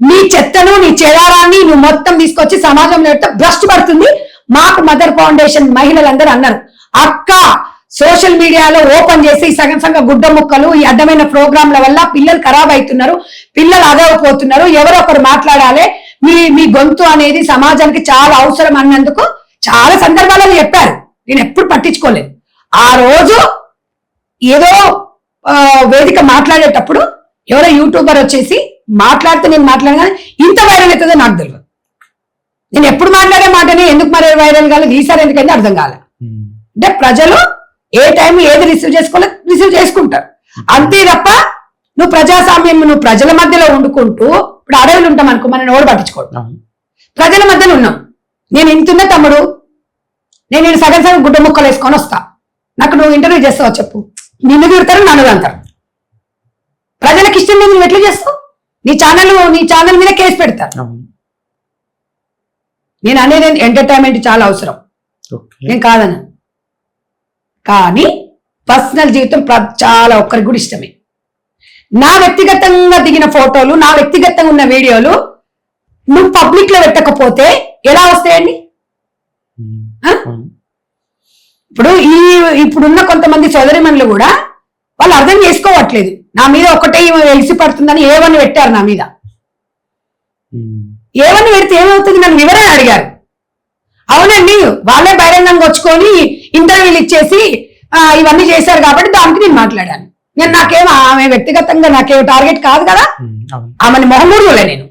నీ చెత్తను, నీ చెదారాన్ని నువ్వు మొత్తం తీసుకొచ్చి సమాజంలో భ్రష్టు పడుతుంది. మాకు మదర్ ఫౌండేషన్ మహిళలందరూ అన్నారు, అక్క సోషల్ మీడియాలో ఓపెన్ చేసి సగం గుడ్డ ముక్కలు, ఈ అడ్డమైన ప్రోగ్రాంల వల్ల పిల్లలు ఖరాబ్ అవుతున్నారు, పిల్లలు అదవపోతున్నారు, ఎవరో ఒకరు మాట్లాడాలి, మీ గొంతు అనేది సమాజానికి చాలా అవసరం అన్నందుకు చాలా సందర్భాలలో చెప్పారు. నేను ఎప్పుడు పట్టించుకోలేదు. ఆ రోజు ఏదో వేదిక మాట్లాడేటప్పుడు ఎవరో యూట్యూబర్ వచ్చేసి మాట్లాడితే నేను మాట్లాడగా ఇంత వైరల్ అవుతుందో నాకు తెలియదు. నేను ఎప్పుడు మాట్లాడే మాటని ఎందుకు మరి వైరల్ కాలేదు, ఈసారి ఎందుకంటే అర్థం కాలే. అంటే ప్రజలు ఏ టైం ఏది రిసీవ్ చేసుకోవాలో రిసీవ్ చేసుకుంటారు, అంతే తప్ప నువ్వు ప్రజాస్వామ్యం నువ్వు ప్రజల మధ్యలో వండుకుంటూ ఇప్పుడు అడవులు ఉంటాం అనుకో, మనం ఎవరు పట్టించుకోవడం. ప్రజల మధ్యలో ఉన్నాం. నేను ఇంతున్న తమ్ముడు, నేను సగం గుడ్డ ముక్కలు వేసుకొని వస్తా, నాకు నువ్వు ఇంటర్వ్యూ చేస్తావు చెప్పు, నిన్ను తిడతారు, నన్ను అంటారు. ప్రజలకు ఇష్టం లేదు, నువ్వు ఎట్లా చేస్తావు? నీ ఛానల్ మీద కేసు పెడతారు. నేను అనేది ఎంటర్టైన్మెంట్ చాలా అవసరం, నేను కాదన్నా. కానీ పర్సనల్ జీవితం చాలా ఒక్కరికి కూడా ఇష్టమే. నా వ్యక్తిగతంగా దిగిన ఫోటోలు, నా వ్యక్తిగతంగా ఉన్న వీడియోలు నువ్వు పబ్లిక్ లో పెట్టకపోతే ఎలా వస్తాయండి? ఇప్పుడున్న కొంతమంది సోదరిమణులు కూడా వాళ్ళు అర్థం చేసుకోవట్లేదు. నా మీద ఒకటే ఎలిసి పడుతుందని ఏవని పెట్టారు నా మీద. ఏవని పెడితే ఏమవుతుంది? నన్ను వివరణ అడిగారు. అవునండి, వాళ్ళే బహిరంగంగా వచ్చుకొని ఇంటర్వ్యూలు ఇచ్చేసి ఇవన్నీ చేశారు కాబట్టి దానికి నేను మాట్లాడాను. నాకేం ఆమె వ్యక్తిగతంగా నాకేం టార్గెట్ కాదు కదా, ఆమెని మొహమూడులే నేను.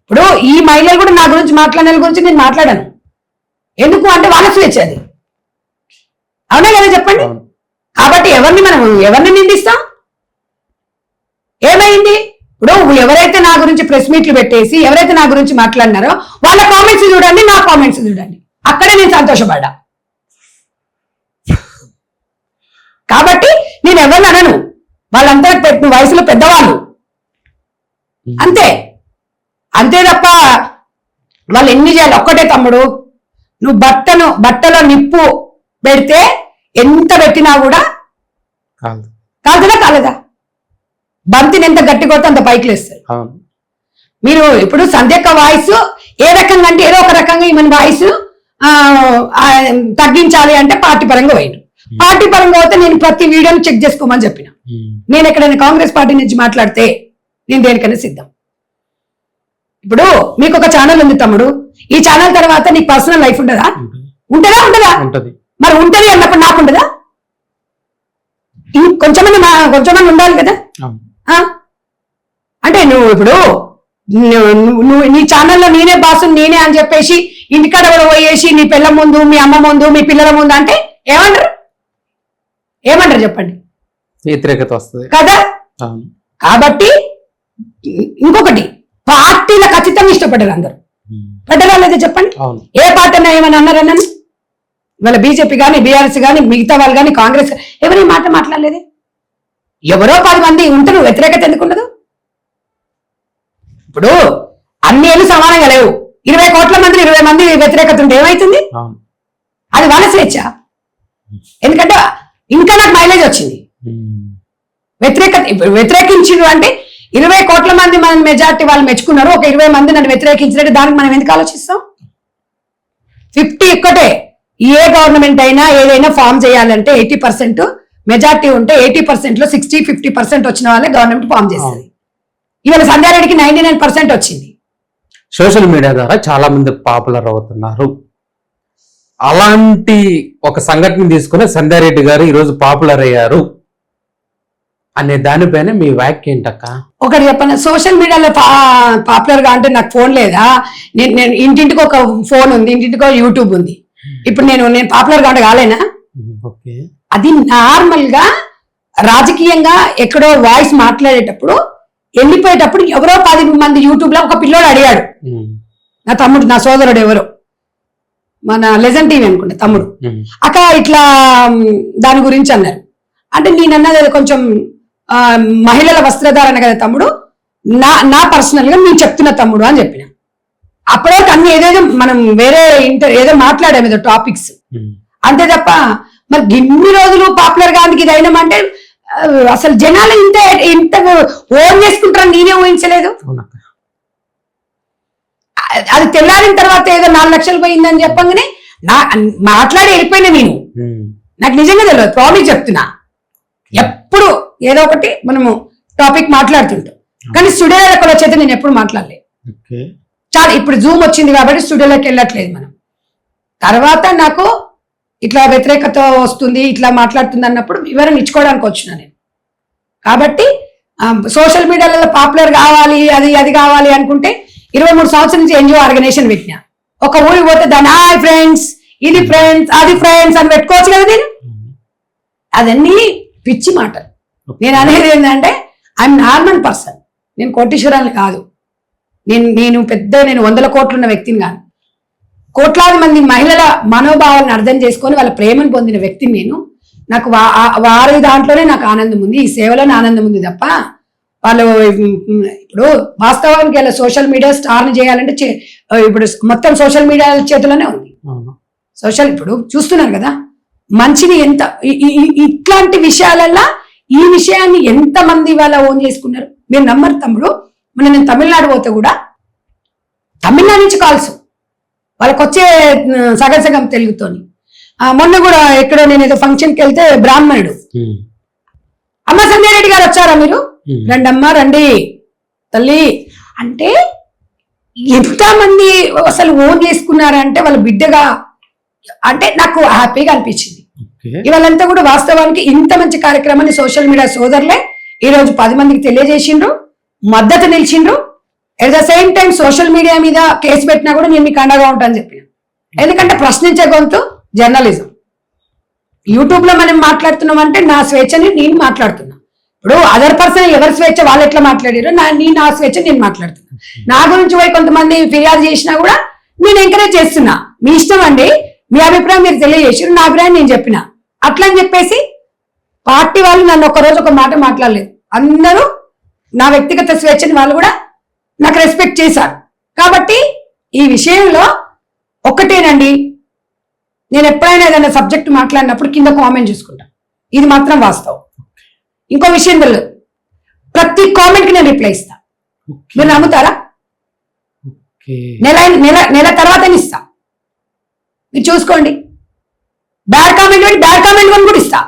ఇప్పుడు ఈ మహిళలు కూడా నా గురించి మాట్లాడే గురించి నేను మాట్లాడాను. ఎందుకు అంటే వాళ్ళ స్వేచ్ఛ అది, అవునా కదా చెప్పండి. కాబట్టి ఎవరిని నిందిస్తాం? ఏమైంది? ఇప్పుడు ఎవరైతే నా గురించి ప్రెస్ మీట్లు పెట్టేసి ఎవరైతే నా గురించి మాట్లాడినారో వాళ్ళ కామెంట్స్ చూడండి, నా కామెంట్స్ చూడండి, అక్కడే నేను సంతోషపడ్డా. కాబట్టి నేను ఎవరిని అనను. వాళ్ళంతా వయసులో పెద్దవాళ్ళు, అంతే అంతే తప్ప వాళ్ళు ఎన్ని చేయాలి. ఒక్కటే తమ్ముడు, నువ్వు బట్టలో నిప్పు పెడితే ఎంత పెట్టినా కూడా కాదుదా కాలేదా, బంతిని ఎంత గట్టి కొడితే అంత పైకి లేస్తారు. మీరు ఇప్పుడు సంధ్యక్క వాయిస్ ఏ రకంగా అంటే ఏదో ఒక రకంగా ఈమె వాయిస్ తగ్గించాలి అంటే పార్టీ పరంగా పోయిండు. పార్టీ పరంగా పోతే నేను ప్రతి వీడియోని చెక్ చేసుకోమని చెప్పిన. నేను ఎక్కడైనా కాంగ్రెస్ పార్టీ నుంచి మాట్లాడితే నేను దేనికైనా సిద్ధం. ఇప్పుడు మీకు ఒక ఛానల్ ఉంది తమ్ముడు, ఈ ఛానల్ తర్వాత నీకు పర్సనల్ లైఫ్ ఉండదా? ఉంటదా? మరి ఉంటది అన్నప్పుడు నాకు ఉండదా? కొంచెమంది ఉండాలి కదా. అంటే నువ్వు ఇప్పుడు నువ్వు నీ ఛానల్లో నేనే బాసు నేనే అని చెప్పేసి ఇంటికాడ కూడా పోయేసి నీ పిల్ల ముందు, మీ అమ్మ ముందు, మీ పిల్లల ముందు అంటే ఏమంటారు చెప్పండి? వ్యతిరేకత వస్తుంది కదా. కాబట్టి ఇంకొకటి, పార్టీలు ఖచ్చితంగా ఇష్టపడ్డారు అందరు. పడ్డరా లేదా చెప్పండి? ఏ పార్టీ అన్నా ఏమన్నా అన్నారన్నాను? ఇవాళ బీజేపీ కానీ, బీఆర్ఎస్ కానీ, మిగతా వాళ్ళు కానీ, కాంగ్రెస్ ఎవరి మాట మాట్లాడలేదు. ఎవరో 10 మంది ఉంటారు, వ్యతిరేకత ఎందుకు ఉండదు? ఇప్పుడు అన్ని ఏళ్ళు సమానంగా లేవు. 20 కోట్ల మంది 20 మంది వ్యతిరేకత ఉంటే ఏమైతుంది? అది వాళ్ళ స్వేచ్ఛ. ఎందుకంటే ఇంకా నాకు మైలేజ్ వచ్చింది. వ్యతిరేకించారు అంటే 20 కోట్ల మంది మన మెజార్టీ వాళ్ళు మెచ్చుకున్నారు, ఒక 20 మంది నన్ను వ్యతిరేకించినట్టు దానికి మనం ఎందుకు ఆలోచిస్తాం? 50 ఒక్కటే. ఏ గవర్నమెంట్ అయినా ఏదైనా ఫామ్ చేయాలంటే 80% మెజార్టీ ఉంటే 80% లో 60-50% వచ్చిన వాళ్ళే గవర్నమెంట్ ఫామ్ చేస్తుంది. ఇవాళ సంధ్యారెడ్డికి 99% వచ్చింది. సోషల్ మీడియా ద్వారా చాలా మంది పాపులర్ అవుతున్నారు. అలాంటి ఒక సంఘటన తీసుకుని సంధ్యారెడ్డి గారు ఈరోజు పాపులర్ అయ్యారు అనే దానిపైన మీ వ్యాఖ్య ఏంటక్క? ఒకటి చెప్పండి, సోషల్ మీడియాలో పాపులర్ గా అంటే నాకు ఫోన్ లేదా? నేను ఇంటింటికి ఒక ఫోన్ ఉంది, ఇంటింటికి యూట్యూబ్ ఉంది. ఇప్పుడు నేను పాపులర్ గా కాలేనా? అది నార్మల్ గా రాజకీయంగా ఎక్కడో వాయిస్ మాట్లాడేటప్పుడు వెళ్ళిపోయేటప్పుడు ఎవరో 10 మంది యూట్యూబ్ లో ఒక పిల్లోడు అడిగాడు, నా తమ్ముడు, నా సోదరుడు ఎవరో, మన లెజెండ్ టీవీ అనుకుంటా తమ్ముడు, అక్క ఇట్లా దాని గురించి అన్నారు. అంటే నేనన్నది కొంచెం మహిళల వస్త్రధారణ కదా తమ్ముడు, నా పర్సనల్ గా నేను చెప్తున్నా తమ్ముడు అని చెప్పిన. అప్పుడే అన్ని ఏదేదో మనం వేరే ఏదో మాట్లాడాము, ఏదో టాపిక్స్ అంతే తప్ప మరి ఇన్ని రోజులు పాపులర్ గా ఇది అయినామంటే అసలు జనాలు ఇంత ఓన్ చేసుకుంటారని నేనే ఊహించలేదు. అది తెల్లారిన తర్వాత ఏదో 4 లక్షలు పోయిందని చెప్పగానే మాట్లాడి వెళ్ళిపోయినా నేను. నాకు నిజంగా తెలియదు, ప్రామిస్ చెప్తున్నా. ఎప్పుడు ఏదో ఒకటి మనము టాపిక్ మాట్లాడుతుంటాం, కానీ స్టూడియోలోకి వచ్చేది నేను ఎప్పుడు మాట్లాడలేదు. చాలా ఇప్పుడు జూమ్ వచ్చింది కాబట్టి స్టూడియోలోకి వెళ్ళట్లేదు మనం. తర్వాత నాకు ఇట్లా వ్యతిరేకత వస్తుంది, ఇట్లా మాట్లాడుతుంది అన్నప్పుడు వివరణ ఇచ్చుకోవడానికి వచ్చిన నేను. కాబట్టి సోషల్ మీడియాలో పాపులర్ కావాలి, అది కావాలి అనుకుంటే 23 సంవత్సరాల నుంచి ఎన్జిఓ ఆర్గనైజేషన్ పెట్టినా. ఒక ఊరికి పోతే దాని హాయ్ ఫ్రెండ్స్, ఇది ఫ్రెండ్స్, అది ఫ్రెండ్స్ అని పెట్టుకోవచ్చు కదా. నేను అదన్నీ పిచ్చి మాటలు. నేను అనేది ఏంటంటే ఐఎమ్ నార్మల్ పర్సన్, నేను కోటీశ్వరాన్ని కాదు, నేను 100 కోట్లు ఉన్న వ్యక్తిని కాదు. కోట్లాది మంది మహిళల మనోభావాలను అర్థం చేసుకొని వాళ్ళ ప్రేమను పొందిన వ్యక్తిని నేను. నాకు వారి దాంట్లోనే నాకు ఆనందం ఉంది, ఈ సేవలోనే ఆనందం ఉంది తప్ప వాళ్ళు ఇప్పుడు వాస్తవానికి ఇలా సోషల్ మీడియా స్టార్ని చేయాలంటే ఇప్పుడు మొత్తం సోషల్ మీడియా చేతిలోనే ఉంది. సోషల్ ఇప్పుడు చూస్తున్నారు కదా, మంచిని ఎంత ఇట్లాంటి విషయాలల్లో ఈ విషయాన్ని ఎంత మంది వాళ్ళ ఓన్ చేసుకున్నారు మీరు నమ్మరు తమ్ముడు. మొన్న నేను తమిళనాడు పోతే కూడా తమిళనాడు నుంచి కాల్స్ వాళ్ళకి వచ్చే సగం తెలుగుతోని. మొన్న కూడా ఎక్కడో నేను ఏదో ఫంక్షన్కి వెళ్తే బ్రాహ్మణుడు, అమ్మ సంధ్యారెడ్డి గారు వచ్చారా మీరు, రండి అమ్మ రండి తల్లి అంటే ఎంతమంది అసలు ఓన్ చేసుకున్నారంటే వాళ్ళ బిడ్డగా. అంటే నాకు హ్యాపీగా అనిపించింది. ఇవాళంతా కూడా వాస్తవానికి ఇంత మంచి కార్యక్రమాన్ని సోషల్ మీడియా సోదరులే ఈ రోజు 10 మందికి తెలియజేసిండ్రు, మద్దతు నిలిచిండ్రు. At the same time social media మీద కేసు పెట్టినా కూడా నేను మీకు అండగా ఉంటానని చెప్పిన. ఎందుకంటే ప్రశ్నించే గొంతు జర్నలిజం. యూట్యూబ్ లో మనం మాట్లాడుతున్నామంటే నా స్వేచ్ఛని నేను మాట్లాడుతున్నా. ఇప్పుడు అదర్ పర్సన్ ఎవరి స్వేచ్ఛ వాళ్ళు ఎట్లా మాట్లాడారో నా స్వేచ్ఛ నేను మాట్లాడుతున్నా. నా గురించి పోయి కొంతమంది ఫిర్యాదు చేసినా కూడా నేను ఎంకరేజ్ చేస్తున్నా. మీ ఇష్టం అండి, మీ అభిప్రాయం మీరు తెలియజేసారు, నా అభిప్రాయం నేను చెప్పిన. అట్లా అని చెప్పేసి పార్టీ వాళ్ళు నన్ను ఒక రోజు ఒక మాట మాట్లాడలేదు. అందరూ నా వ్యక్తిగత స్వేచ్ఛని వాళ్ళు కూడా నాకు రెస్పెక్ట్ చేశారు. కాబట్టి ఈ విషయంలో ఒక్కటేనండి, నేను ఎప్పుడైనా ఏదైనా సబ్జెక్ట్ మాట్లాడినప్పుడు కింద కామెంట్ చూసుకుంటా. ఇది మాత్రం వాస్తవం. ఇంకో విషయం తెలియదు, ప్రతి కామెంట్ కి నేను రిప్లై ఇస్తా. మీరు నమ్ముతారా? నెల తర్వాత ఇస్తా, మీరు చూసుకోండి. బ్యాడ్ కామెంట్ కూడా ఇస్తా.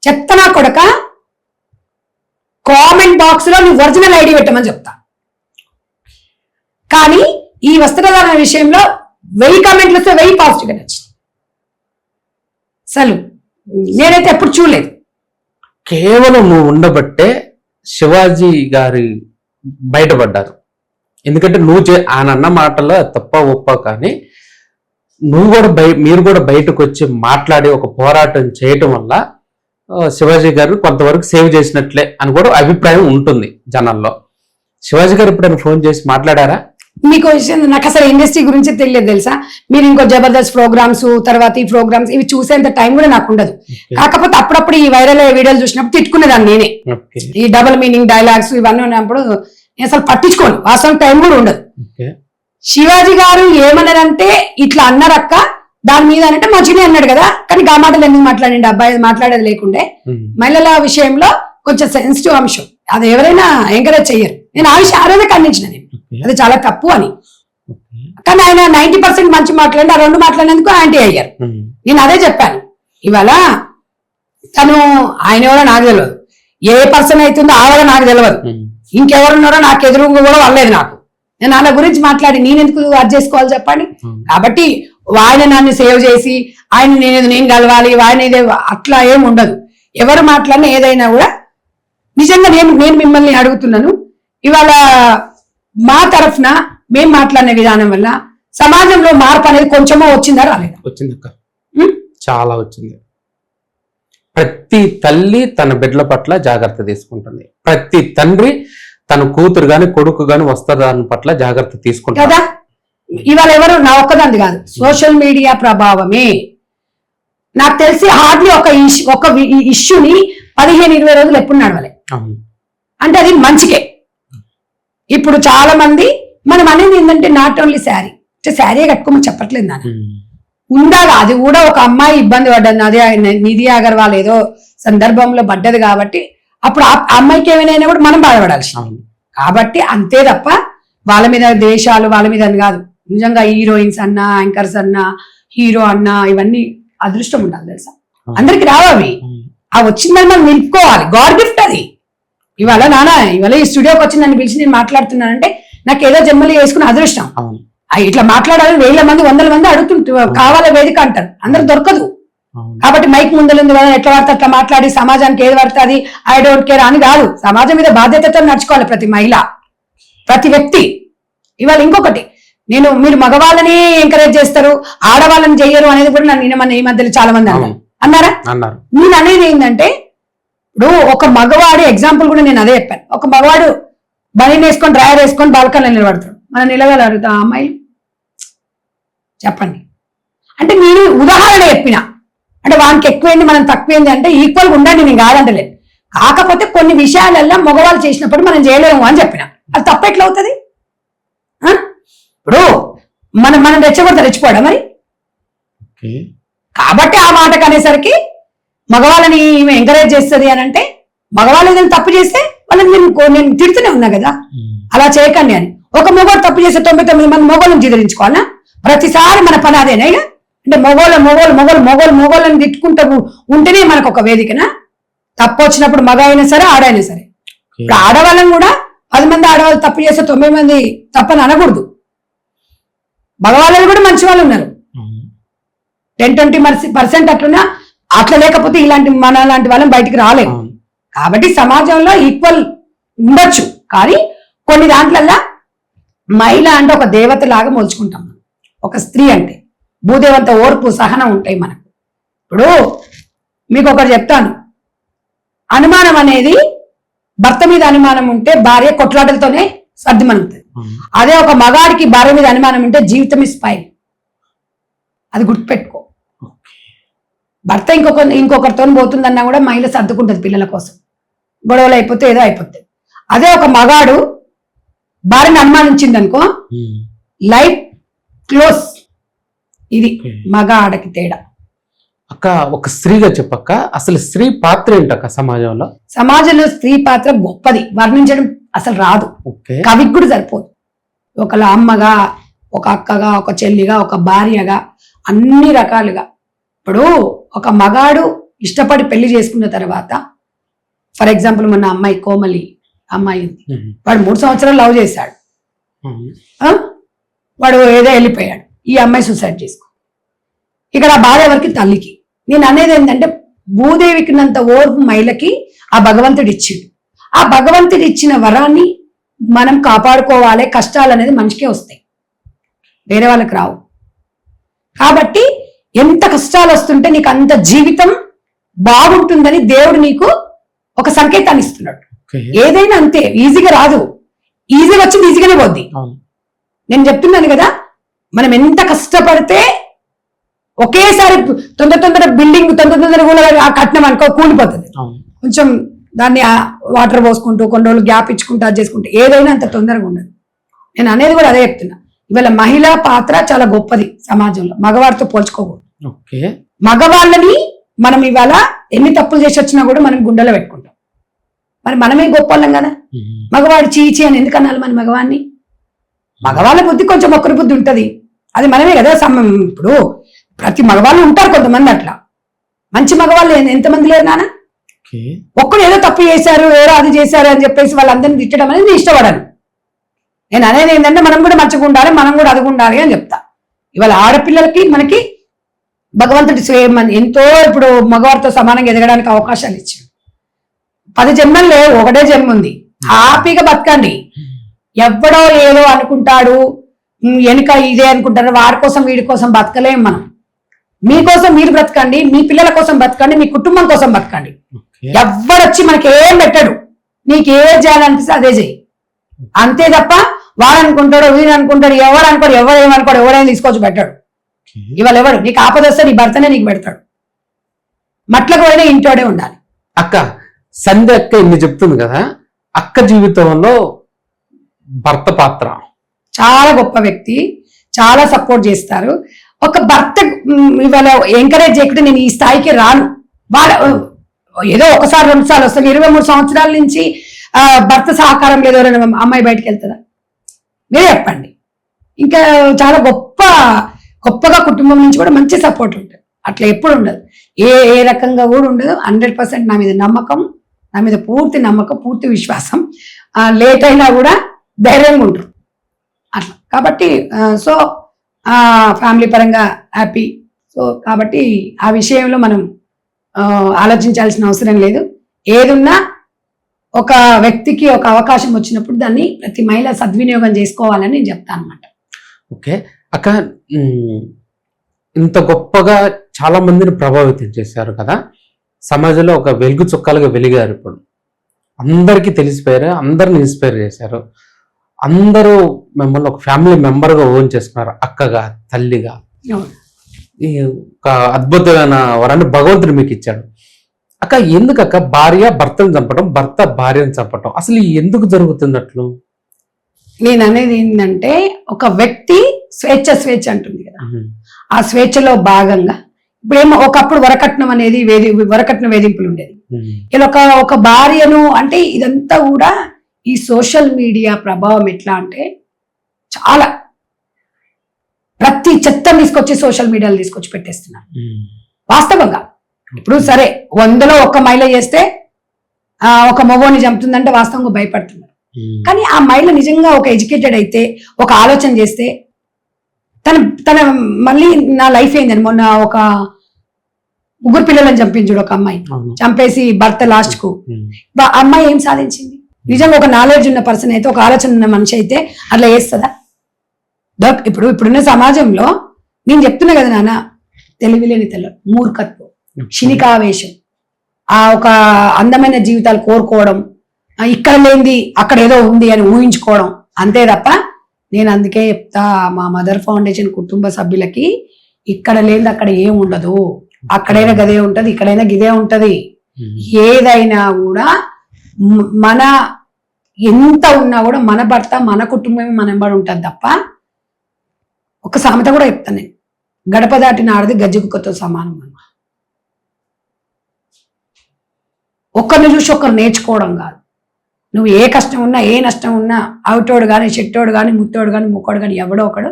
చెప్తా కొడక, కామెంట్ బాక్స్ లో నువ్వు ఒరిజినల్ ఐడి పెట్టమని చెప్తా. కానీ ఈ వస్త్రధారణ విషయంలో 1000 కామెంట్లు వస్తే 1000 పాజిటివ్ గా నచ్చింది. అసలు నేనైతే ఎప్పుడు చూడలేదు. కేవలం నువ్వు ఉండబట్టే శివాజీ గారి బయటపడ్డారు. ఎందుకంటే నువ్వు ఆయన అన్న మాటలో తప్ప ఒప్ప, కానీ నువ్వు కూడా మీరు కూడా బయటకు వచ్చి మాట్లాడి ఒక పోరాటం చేయటం వల్ల శివాజీ గారు కొంతవరకు సేవ్ చేసినట్లే అని కూడా అభిప్రాయం ఉంటుంది జనాల్లో. శివాజీ గారు ఎప్పుడైనా ఫోన్ చేసి మాట్లాడారా? మీకు విషయం, నాకు అసలు ఇండస్ట్రీ గురించి తెలియదు తెలుసా. మీరు ఇంకో జబర్దస్త్ ప్రోగ్రామ్స్, తర్వాత ఈ ప్రోగ్రామ్స్ ఇవి చూసేంత టైం కూడా నాకు ఉండదు. కాకపోతే అప్పుడప్పుడు ఈ వైరల్ వీడియోలు చూసినప్పుడు తిట్టుకునేదాన్ని నేనే. ఈ డబుల్ మీనింగ్ డైలాగ్స్ ఇవన్నీ ఉన్నప్పుడు నేను అసలు పట్టించుకోను, వాస్తవం టైం కూడా ఉండదు. శివాజీ గారు ఏమన్నారంటే ఇట్లా అన్నారక్క, దాని మీద అంటే మంచిగానే అన్నాడు కదా, కానీ గా మాటలు ఎందుకు మాట్లాడండి, అబ్బాయి మాట్లాడేది లేకుండే. మహిళల విషయంలో కొంచెం సెన్సిటివ్ అంశం, అది ఎవరైనా ఎంకరేజ్ చెయ్యరు. నేను ఆ విషయం ఆ రోజే ఖండించిన, నేను అది చాలా తప్పు అని. కానీ ఆయన 90% మంచి మాట్లాడి, ఆ 2 మాట్లాడినందుకు యాంటీ అయ్యారు. నేను అదే చెప్పాను. ఇవాళ తను ఆయన ఎవరో నాకు తెలియదు, ఏ పర్సన్ అవుతుందో ఆవిడ నాకు తెలియదు, ఇంకెవరున్నారో నాకు ఎదురుగా కూడా వాళ్ళలేదు నాకు. నేను వాళ్ళ గురించి మాట్లాడి నేనెందుకు అది చేసుకోవాలి చెప్పండి. కాబట్టి ఆయన నన్ను సేవ్ చేసి ఆయన నేను కలవాలి, ఆయన ఇదే అట్లా ఏమి ఉండదు. ఎవరు మాట్లాడినా ఏదైనా కూడా నిజంగా నేను మిమ్మల్ని అడుగుతున్నాను, ఇవాళ మా తరఫున మేము మాట్లాడిన విధానం వల్ల సమాజంలో మార్పు అనేది కొంచెమో వచ్చిందా రాలేదా? వచ్చిందక్క, చాలా వచ్చింది. ప్రతి తల్లి తన బిడ్డల పట్ల జాగ్రత్త తీసుకుంటుంది. ప్రతి తండ్రి తన కూతురు గాని కొడుకు గాని వస్త్రధారణ పట్ల జాగ్రత్త తీసుకుంటారు కదా. ఇవాళ ఎవరు నా ఒక్కదాన్ని కాదు, సోషల్ మీడియా ప్రభావమే. నాకు తెలిసి హార్డ్లీ ఒక ఇష్యూని 15-20 రోజులు ఎప్పుడు నడవలే. అంటే అది మంచికే. ఇప్పుడు చాలా మంది మనం అనేది ఏంటంటే నాట్ ఓన్లీ శారీ, శారీ కట్టుకోమని చెప్పట్లేదు నాన్న, ఉండాలి. అది కూడా ఒక అమ్మాయి ఇబ్బంది పడ్డది, అదే నిధి అగర్వాల్ ఏదో సందర్భంలో పడ్డది కాబట్టి అప్పుడు ఆ అమ్మాయికి ఏమైనా కూడా మనం బాధపడాల్సి. కాబట్టి అంతే తప్ప వాళ్ళ మీద ద్వేషాలు, వాళ్ళ మీద కాదు. నిజంగా హీరోయిన్స్ అన్నా, యాంకర్స్ అన్నా, హీరో అన్నా, ఇవన్నీ అదృష్టం ఉండాలి తెలుసా. అందరికి రావవి, ఆ వచ్చిందని మనం నిలుపుకోవాలి. గాడ్ గిఫ్ట్ అది. ఇవాళ ఇవాళ ఈ స్టూడియోకి వచ్చి నన్ను పిలిచి నేను మాట్లాడుతున్నానంటే నాకు ఏదో జన్మలు వేసుకున్న అదృష్టం. ఇట్లా మాట్లాడాలని 1000 మంది 100 మంది అడుగుతుంటారు, కావాల వేదిక అంటారు, అందరు దొరకదు. కాబట్టి మైక్ ముందలుంది కదా, ఎట్లా పడితే అట్లా మాట్లాడి సమాజానికి ఏది పడితే అది ఐ డోంట్ కేర్ అని కాదు. సమాజం మీద బాధ్యతతో నడుచుకోవాలి ప్రతి మహిళ, ప్రతి వ్యక్తి. ఇవాళ ఇంకొకటి, మీరు మగవాళ్ళని ఎంకరేజ్ చేస్తారు, ఆడవాళ్ళని చెయ్యరు అనేది కూడా నన్ను ఈ మధ్యలో చాలా మంది అన్నారా. నేను అనేది ఏంటంటే, ఇప్పుడు ఒక మగవాడు ఎగ్జాంపుల్ కూడా నేను అదే చెప్పాను. ఒక మగవాడు బనీన్ వేసుకొని డ్రైవర్ వేసుకొని బాల్కన్లో నిలబడతాడు, మనం నిలగలరు ఆ అమ్మాయిలు చెప్పండి. అంటే నేను ఉదాహరణ చెప్పిన, అంటే వానికి ఎక్కువైంది మనం తక్కువైంది అంటే ఈక్వల్గా ఉండండి, నేను కాదంటలేదు. కాకపోతే కొన్ని విషయాలల్లో మగవాళ్ళు చేసినప్పుడు మనం చేయలేము అని చెప్పిన, అది తప్ప ఎట్లా అవుతుంది? ఇప్పుడు మనం రెచ్చిపోవడం మరి. కాబట్టి ఆ మాటకు అనేసరికి మగవాళ్ళని ఎంకరేజ్ చేస్తుంది అని అంటే, మగవాళ్ళు ఏదైనా తప్పు చేస్తే వాళ్ళని నేను తిడుతూనే ఉన్నా కదా, అలా చేయకండి అని. ఒక మొగోడు తప్పు చేస్తే 99 మంది మొగోళ్ళని చిదరించుకోవాలా? ప్రతిసారి మన పని అదేనా? అంటే మొగోళ్ళని తిట్టుకుంటూ ఉంటేనే మనకు ఒక వేదికనా? తప్పు వచ్చినప్పుడు మగ అయినా సరే ఆడైనా సరే. ఇప్పుడు ఆడవాళ్ళని కూడా 10 మంది ఆడవాళ్ళు తప్పు చేస్తే 9 మంది తప్పని అనకూడదు. మగవాళ్ళు కూడా మంచి వాళ్ళు ఉన్నారు, 10-20% అట్లున్నా. అట్లా లేకపోతే మన లాంటి వాళ్ళని బయటికి రాలేము. కాబట్టి సమాజంలో ఈక్వల్ ఉండొచ్చు, కానీ కొన్ని దాంట్లల్లా మహిళ అంటే ఒక దేవత లాగా మోల్చుకుంటాం. ఒక స్త్రీ అంటే భూదేవంత ఓర్పు సహనం ఉంటాయి మనకు. ఇప్పుడు మీకు ఒకటి చెప్తాను, అనుమానం అనేది భర్త మీద అనుమానం ఉంటే భార్య కొట్లాటలతోనే సర్దిమనుతుంది. అదే ఒక మగాడికి భార్య మీద అనుమానం ఉంటే జీవితం స్పైల్. అది గుర్తుపెట్టుకో. భర్త ఇంకొకరితో పోతుందన్నా కూడా మహిళ సర్దుకుంటుంది పిల్లల కోసం, గొడవలు అయిపోతే ఏదో అయిపోతుంది. అదే ఒక మగాడు భార్యను అనుమానించింది అనుకో, లైఫ్ క్లోజ్. ఇది మగ ఆడకి తేడా. అక్క ఒక స్త్రీగా చెప్పక్క, అసలు స్త్రీ పాత్ర ఏంటక్క సమాజంలో? సమాజంలో స్త్రీ పాత్ర గొప్పది, వర్ణించడం అసలు రాదు, కవికి కూడా సరిపోదు. ఒకళ్ళ అమ్మగా, ఒక అక్కగా, ఒక చెల్లిగా, ఒక భార్యగా, అన్ని రకాలుగా. ఇప్పుడు ఒక మగాడు ఇష్టపడి పెళ్లి చేసుకున్న తర్వాత, ఫర్ ఎగ్జాంపుల్ మన అమ్మాయి కోమలి అమ్మాయి ఉంది, వాడు 3 సంవత్సరాలు లవ్ చేశాడు, వాడు ఏదో వెళ్ళిపోయాడు, ఈ అమ్మాయి సూసైడ్ చేసుకో. ఇక్కడ ఆ బాధ ఎవరికి? తల్లికి. నేను అనేది ఏంటంటే, భూదేవికి నంత ఓర్పు మహిళకి ఆ భగవంతుడు ఇచ్చిండు. ఆ భగవంతుడు ఇచ్చిన వరాన్ని మనం కాపాడుకోవాలి. కష్టాలు అనేది మనిషికే వస్తాయి, వేరే వాళ్ళకి రావు. కాబట్టి ఎంత కష్టాలు వస్తుంటే నీకు అంత జీవితం బాగుంటుందని దేవుడు నీకు ఒక సంకేతాన్ని ఇస్తున్నాడు. ఏదైనా అంతే, ఈజీగా రాదు, ఈజీగా వచ్చింది ఈజీగానే పోద్ది. నేను చెప్తున్నాను కదా, మనం ఎంత కష్టపడితే ఒకేసారి తొందర బిల్డింగ్ తొందర కూడా ఆ కట్నం అనుకో కూలిపోతుంది. కొంచెం దాన్ని వాటర్ పోసుకుంటూ కొన్ని రోజులు గ్యాప్ ఇచ్చుకుంటూ అది చేసుకుంటూ ఏదైనా అంత తొందరగా ఉండదు. నేను అనేది కూడా అదే చెప్తున్నా. ఇవాళ మహిళా పాత్ర చాలా గొప్పది సమాజంలో, మగవారితో పోల్చుకోకూడదు. మగవాళ్ళని మనం ఇవాళ ఎన్ని తప్పులు చేసి వచ్చినా కూడా మనం గుండెలో పెట్టుకుంటాం. మరి మనమే గొప్పవాళ్ళం కదా, మగవాడు చీచి అని ఎందుకు అనాలి మన మగవాడిని? మగవాళ్ళ బుద్ధి కొంచెం ఒక్కరి బుద్ధి ఉంటది, అది మనమే కదా. ఇప్పుడు ప్రతి మగవాళ్ళు ఉంటారు కొంతమంది, అట్లా మంచి మగవాళ్ళు ఎంతమంది లేరు నాన్న. ఒక్కడు ఏదో తప్పు చేశారు, ఏదో అది చేశారు అని చెప్పేసి వాళ్ళందరినీ తిట్టడం అనేది నేను ఇష్టపడను. నేను అనేది ఏంటంటే, మనం కూడా మంచిగా ఉండాలి, మనం కూడా అది ఉండాలి అని చెప్తా. ఇవాళ ఆడపిల్లలకి మనకి భగవంతుడి ఎంతో ఇప్పుడు మగవారితో సమానంగా ఎదగడానికి అవకాశాలు ఇచ్చాడు. 10 జన్మలు ఒకటే జన్మ ఉంది, హ్యాపీగా బతకండి. ఎవడో ఏదో అనుకుంటాడు, వెనుక ఇదే అనుకుంటారు, వాడి కోసం వీడి కోసం బతకలేం మనం. మీకోసం మీరు బ్రతకండి, మీ పిల్లల కోసం బతకండి, మీ కుటుంబం కోసం బతకండి. ఎవడొచ్చి మనకి ఏం పెట్టడు, నీకు ఏ చేయాలనిపిస్తే అదే చెయ్యి, అంతే తప్ప వాడు అనుకుంటాడు, వీడు అనుకుంటాడు, ఎవరు అనుకోడు, ఎవరేమనుకోడు, ఎవరైనా తీసుకొచ్చి పెట్టాడు. ఇవాళ ఎవడు నీకు ఆపద వస్తే నీ భర్తనే నీకు పెడతాడు. మట్లకు పోయినా ఇంటోడే ఉండాలి. అక్క సంధ్య అక్క ఇన్ని చెప్తుంది కదా, అక్క జీవితంలో భర్త పాత్ర చాలా గొప్ప వ్యక్తి, చాలా సపోర్ట్ చేస్తారు. ఒక భర్త ఇవాళ ఎంకరేజ్ చేయకుంటే నేను ఈ స్థాయికి రాను. వాడు ఏదో 1-2 సార్లు వస్తాను. 23 సంవత్సరాల నుంచి భర్త సహకారం లేదు, ఎవరైనా అమ్మాయి బయటకు వెళ్తుందా? మీరే చెప్పండి. ఇంకా చాలా గొప్పగా కుటుంబం నుంచి కూడా మంచి సపోర్ట్ ఉంటుంది. అట్లా ఎప్పుడు ఉండదు, ఏ రకంగా కూడా ఉండదు. 100% నా మీద నమ్మకం, నా మీద పూర్తి నమ్మకం, పూర్తి విశ్వాసం. లేట్ అయినా కూడా ధైర్యంగా ఉంటారు అట్లా. కాబట్టి సో ఫ్యామిలీ పరంగా హ్యాపీ. సో కాబట్టి ఆ విషయంలో మనం ఆలోచించాల్సిన అవసరం లేదు. ఏదున్నా ఒక వ్యక్తికి ఒక అవకాశం వచ్చినప్పుడు దాన్ని ప్రతి మహిళ సద్వినియోగం చేసుకోవాలని నేను చెప్తాను అన్నమాట. ఓకే అక్క, ఇంత గొప్పగా చాలా మందిని ప్రభావితం చేశారు కదా, సమాజంలో ఒక వెలుగు చుక్కలుగా వెలిగారు. ఇప్పుడు అందరికీ తెలిసిపోయారు, అందరిని ఇన్స్పైర్ చేశారు. అందరూ మిమ్మల్ని ఒక ఫ్యామిలీ మెంబర్గా ఓన్ చేసుకున్నారు, అక్కగా, తల్లిగా. ఈ ఒక అద్భుతమైన వరాన్ని భగవంతుడు మీకు ఇచ్చాడు. అక్క ఎందుకు అక్క భార్య భర్తను చంపడం, భర్త భార్యను చంపడం అసలు ఎందుకు జరుగుతున్నట్లు? నేను అనేది ఏంటంటే, ఒక వ్యక్తి స్వేచ్ఛ అంటుంది కదా, ఆ స్వేచ్ఛలో భాగంగా ఇప్పుడేమో ఒకప్పుడు వరకట్నం అనేది వరకట్న వేధింపులు ఉండేది. ఇలా ఒక భార్యను అంటే ఇదంతా కూడా ఈ సోషల్ మీడియా ప్రభావం. ఎట్లా అంటే చాలా ప్రతి చెత్తను తీసుకొచ్చి సోషల్ మీడియాలో తీసుకొచ్చి పెట్టేస్తున్నారు వాస్తవంగా. ఇప్పుడు సరే 100లో 1 మహిళ చేస్తే ఒక మగోని చంపుతుందంటే వాస్తవంగా భయపడుతున్నారు. కానీ ఆ మహిళ నిజంగా ఒక ఎడ్యుకేటెడ్ అయితే, ఒక ఆలోచన చేస్తే, తన మళ్ళీ నా లైఫ్ ఏందని మొన్న ఒక 3 పిల్లలను చంపించుడు ఒక అమ్మాయి, చంపేసి భర్త లాస్ట్ కు అమ్మాయి ఏం సాధించింది? నిజంగా ఒక నాలెడ్జ్ ఉన్న పర్సన్ అయితే, ఒక ఆలోచన ఉన్న మనిషి అయితే అట్లా చేస్తుందా? ఇప్పుడున్న సమాజంలో నేను చెప్తున్నా కదా నాన్న, తెలివిలేని మూర్ఖత్వం, క్షణికావేశం, ఒక అందమైన జీవితాలు కోరుకోవడం, ఇక్కడ లేనిది అక్కడ ఏదో ఉంది అని ఊహించుకోవడం, అంతే తప్ప. నేను అందుకే చెప్తా మా మదర్ ఫౌండేషన్ కుటుంబ సభ్యులకి, ఇక్కడ లేనిది అక్కడ ఏం ఉండదు. అక్కడైనా గదే ఉంటది, ఇక్కడైనా గిదే ఉంటది. ఏదైనా కూడా మన ఎంత ఉన్నా కూడా మన భర్త మన కుటుంబమే మన వెంబడి ఉంటుంది తప్ప, ఒక సామెత కూడా చెప్తాను నేను, గడప దాటిన ఆడది గజ్జి కుక్కతో సమానం. ఒక్కరిని చూసి ఒకరు నేర్చుకోవడం కాదు. నువ్వు ఏ కష్టం ఉన్నా ఏ నష్టం ఉన్నా అవుటోడు కానీ చెట్టోడు కానీ ముత్తోడు కానీ ముక్కోడు కానీ ఎవడో ఒకడు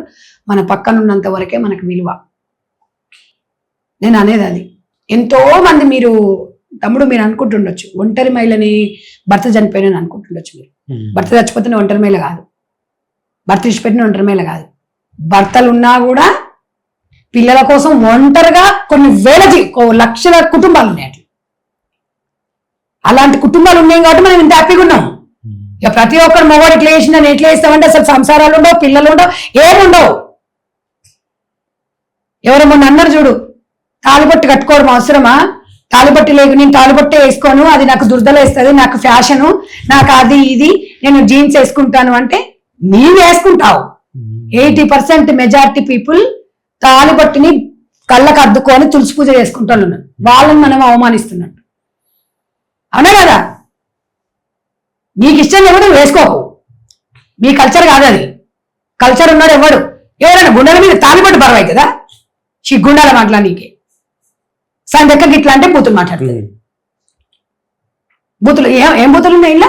మన పక్కన ఉన్నంత వరకే మనకు విలువ. నేను అనేది అది. ఎంతో మంది మీరు తమ్ముడు మీరు అనుకుంటుండొచ్చు, ఒంటరి మహిళని భర్త చనిపోయిన అనుకుంటుండొచ్చు. మీరు భర్త చచ్చిపోతే ఒంటరి మహిళ కాదు, భర్త ఇచ్చిపెట్టిన ఒంటరి మహిళ కాదు. భర్తలు ఉన్నా కూడా పిల్లల కోసం ఒంటరిగా కొన్ని లక్షల కుటుంబాలు ఉన్నాయి. అలాంటి కుటుంబాలు ఉన్నాయి కాబట్టి మనం ఇంత హ్యాపీగా ఉన్నాం. ఇక ప్రతి ఒక్కరు మొగోడు ఎట్లా చేసినా ఎట్లా చేస్తామంటే అసలు సంసారాలు ఉండవు, పిల్లలు ఉండవు, ఏముండవు. ఎవరు మొన్న అన్నారు చూడు, తాలిబొట్టు కట్టుకోవడం అవసరమా, తాలిబొట్టు లేదు, నేను తాలిబొట్టే వేసుకోను, అది నాకు దురదలేస్తుంది, నాకు ఫ్యాషను, నాకు అది ఇది, నేను జీన్స్ వేసుకుంటాను అంటే నీవు వేసుకుంటావు. 80% మెజారిటీ పీపుల్ తాలిబొట్టుని కళ్ళకు అద్దుకొని తులసి పూజ చేసుకుంటాను. వాళ్ళని మనం అవమానిస్తున్నట్టు, అవునా కదా? నీకు ఇష్టం ఎవడు వేసుకోకు, మీ కల్చర్ కాదు అది. కల్చర్ ఉన్నాడు ఎవడు, ఎవరైనా గుండెల మీద తాలిబొట్టు పర్వాయి కదా, గుండాల మాటలా నీకే సందెక్కకి ఇట్లా అంటే బూతులు మాట్లాడుతుంది. బూతులు ఏం బూతులు ఉన్నాయి ఇలా?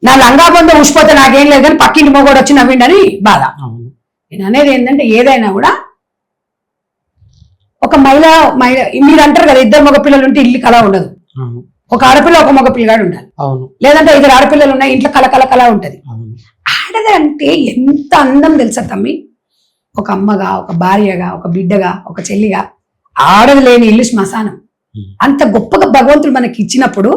నా లంగా పొంద ఉసిపోతే నాకేం లేదు కానీ పక్కింటి మొగోడు వచ్చి నవ్విండని బాధ. నేను అనేది ఏంటంటే ఏదైనా కూడా ఒక మహిళ మీరు అంటారు కదా, ఇద్దరు మగ పిల్లలు ఉంటే ఇల్లు కళ ఉండదు, ఒక ఆడపిల్ల ఒక మగ పిల్లగాడు ఉండాలి. లేదంటే ఇద్దరు ఆడపిల్లలు ఉన్నాయి ఇంట్లో కళ ఉంటది. ఆడదంటే ఎంత అందం తెలుసా తమ్మి, ఒక అమ్మగా, ఒక భార్యగా, ఒక బిడ్డగా, ఒక చెల్లిగా. ఆడది లేని ఇల్లు శ్మశానం. అంత గొప్పగా భగవంతుడు మనకి ఇచ్చినప్పుడు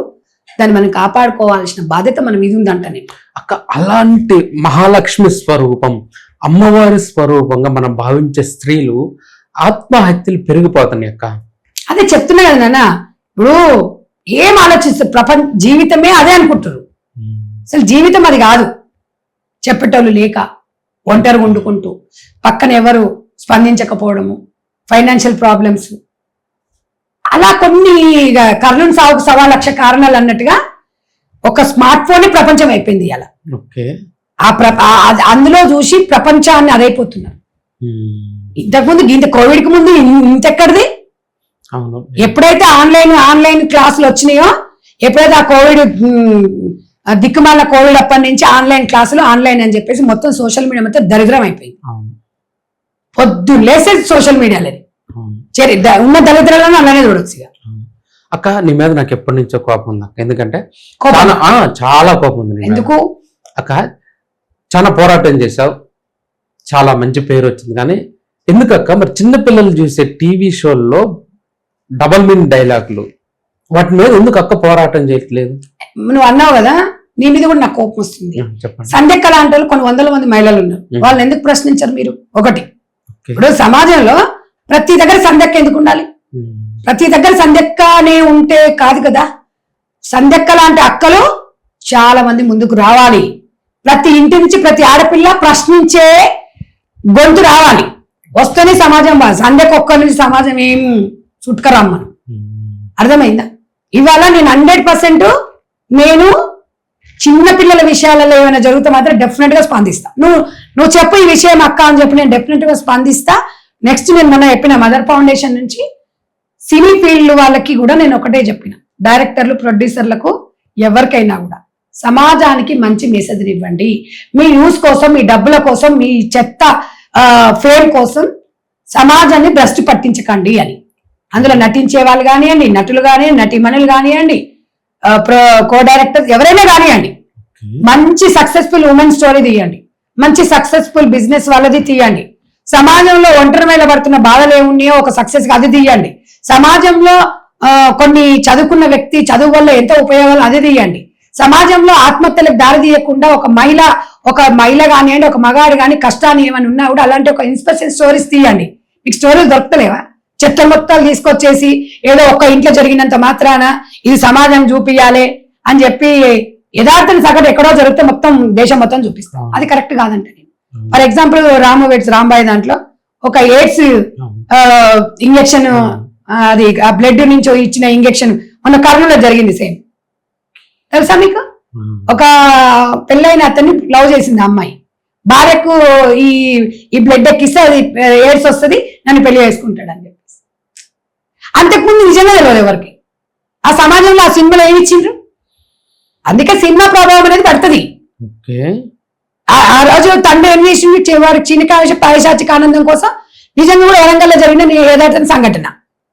దాన్ని మనం కాపాడుకోవాల్సిన బాధ్యత మన మీద ఉందంటనే. అక్క, అలాంటి మహాలక్ష్మి స్వరూపం, అమ్మవారి స్వరూపంగా మనం భావించే స్త్రీలు ఆత్మహత్యలు పెరిగిపోతున్నాయి అక్క. అదే చెప్తున్నా కదా నాన్న, ఇప్పుడు ఏం ఆలోచిస్తారు, జీవితమే అదే అనుకుంటారు. అసలు జీవితం అది కాదు. చెప్పేటోళ్ళు లేక, ఒంటరి వండుకుంటూ, పక్కన ఎవరు స్పందించకపోవడము, ఫైనాన్షియల్ ప్రాబ్లమ్స్, అలా కొన్ని కర్ణుని సాగుకు 1,00,000 కారణాలు అన్నట్టుగా ఒక స్మార్ట్ ఫోన్ ప్రపంచం అయిపోయింది ఇలా. అందులో చూసి ప్రపంచాన్ని అదైపోతున్నారు. ఇంతకుముందు ఇంత కోవిడ్ కి ముందు ఇంతెక్కడిది? ఎప్పుడైతే ఆన్లైన్ క్లాసులు వచ్చినాయో, ఎప్పుడైతే ఆ కోవిడ్ దిక్కుమాల కోవిడ్ అప్పటి నుంచి ఆన్లైన్ క్లాసులు ఆన్లైన్ అని చెప్పేసి మొత్తం సోషల్ మీడియా మొత్తం దరిద్రం అయిపోయింది. పొద్దున్న లేసే సోషల్ మీడియాలో ఉన్న దళితులను అలానే చూడొచ్చు. అక్క, నీ మీద నాకు ఎప్పటి నుంచో కోపం ఉంది అక్క. ఎందుకంటే చాలా కోపం ఉంది. ఎందుకు అక్క? చాలా పోరాటం చేసావు, చాలా మంచి పేరు వచ్చింది. కానీ ఎందుకక్క మరి చిన్నపిల్లలు చూసే టీవీ షోల్లో డబల్ మీన్ డైలాగులు, వాటి మీద ఎందుకు అక్క పోరాటం చేయట్లేదు? నువ్వు అన్నావు కదా, నీ మీద కూడా నాకు కోపం వస్తుంది. సంధ్యక్క లాంటి వాళ్ళు కొన్ని వందల మంది మహిళలు ఉన్నారు, వాళ్ళని ఎందుకు ప్రశ్నించారు మీరు? ఒకటి, ఇప్పుడు సమాజంలో ప్రతి దగ్గర సంధ్యక్క ఎందుకు ఉండాలి? ప్రతి దగ్గర సంధ్యక్క అనే ఉంటే కాదు కదా. సంధ్యక్క లాంటి అక్కలు చాలా మంది ముందుకు రావాలి. ప్రతి ఇంటి నుంచి ప్రతి ఆడపిల్ల ప్రశ్నించే గొంతు రావాలి. వస్తేనే సమాజం సంధ్యక్క ఒక్కరి నుంచి సమాజం ఏం చుట్టుకరమ్మను. అర్థమైందా? ఇవాళ నేను 100% నేను చిన్నపిల్లల విషయాలలో ఏమైనా జరుగుతా మాత్రం డెఫినెట్ గా స్పందిస్తా. నువ్వు చెప్పు ఈ విషయం అక్క అని చెప్పి నేను డెఫినెట్ గా స్పందిస్తా. నెక్స్ట్ నేను మొన్న చెప్పిన మదర్ ఫౌండేషన్ నుంచి సినీ ఫీల్డ్ వాళ్ళకి కూడా నేను ఒకటే చెప్పిన, డైరెక్టర్లు, ప్రొడ్యూసర్లకు, ఎవరికైనా కూడా సమాజానికి మంచి మెసేజ్ ఇవ్వండి. మీ యూస్ కోసం, మీ డబ్బుల కోసం, మీ చెత్త ఫేమ్ కోసం సమాజాన్ని భ్రష్టు పట్టించకండి అని. అందులో నటించే వాళ్ళు కానివ్వండి, నటులు కానివ్వండి, నటీమణులు కానివ్వండి, కో డైరెక్టర్స్ ఎవరైనా కానివ్వండి, మంచి సక్సెస్ఫుల్ ఉమెన్ స్టోరీ తీయండి, మంచి సక్సెస్ఫుల్ బిజినెస్ వాళ్ళది తీయండి. సమాజంలో ఒంటరి మీద పడుతున్న బాధలు ఏమున్నాయో ఒక సక్సెస్ అది తీయండి. సమాజంలో కొన్ని చదువుకున్న వ్యక్తి చదువు వల్ల ఎంతో ఉపయోగాలు అది తీయండి. సమాజంలో ఆత్మహత్యలకు దారి తీయకుండా ఒక మహిళ కానివ్వండి, ఒక మగాడు కానీ కష్టాన్ని ఏమైనా ఉన్నా కూడా అలాంటి ఒక ఇన్స్పిరేషన్ స్టోరీస్ తీయండి. మీకు స్టోరీలు దొరకలేవా? చెత్త మొత్తాలు తీసుకొచ్చేసి ఏదో ఒక ఇంట్లో జరిగినంత మాత్రాన ఇది సమాజం చూపియాలి అని చెప్పి యథార్థం సగటు ఎక్కడో జరిగితే మొత్తం దేశం మొత్తం చూపిస్తాం. అది కరెక్ట్ కాదంట. నేను ఫర్ ఎగ్జాంపుల్ రాంబాయి దాంట్లో ఒక ఎయిడ్స్ ఇంజక్షన్, అది ఆ బ్లడ్ నుంచి ఇచ్చిన ఇంజక్షన్ మొన్న కర్నూలులో జరిగింది సేమ్. తెలుసా మీకు? ఒక పెళ్ళైన అతన్ని లవ్ చేసింది ఆ అమ్మాయి. భార్యకు ఈ బ్లడ్ ఎక్కిస్తే అది ఎయిడ్స్ వస్తుంది, నన్ను పెళ్లి చేసుకుంటాడు అని చెప్పేసి. అంతకుముందు నిజంగా తెలియదు ఎవరికి. ఆ సమాజంలో ఆ సినిమాలో ఏమి ఇచ్చిండ్రు? అందుకే సినిమా ప్రభావం అనేది పడుతుంది. ఆ రోజు తండ్రి ఏం చేసింది, వారి చిన్నకాయ పైశాచిక ఆనందం కోసం నిజంగా కూడా వరంగల్లో జరిగిన యథార్థ సంఘటన.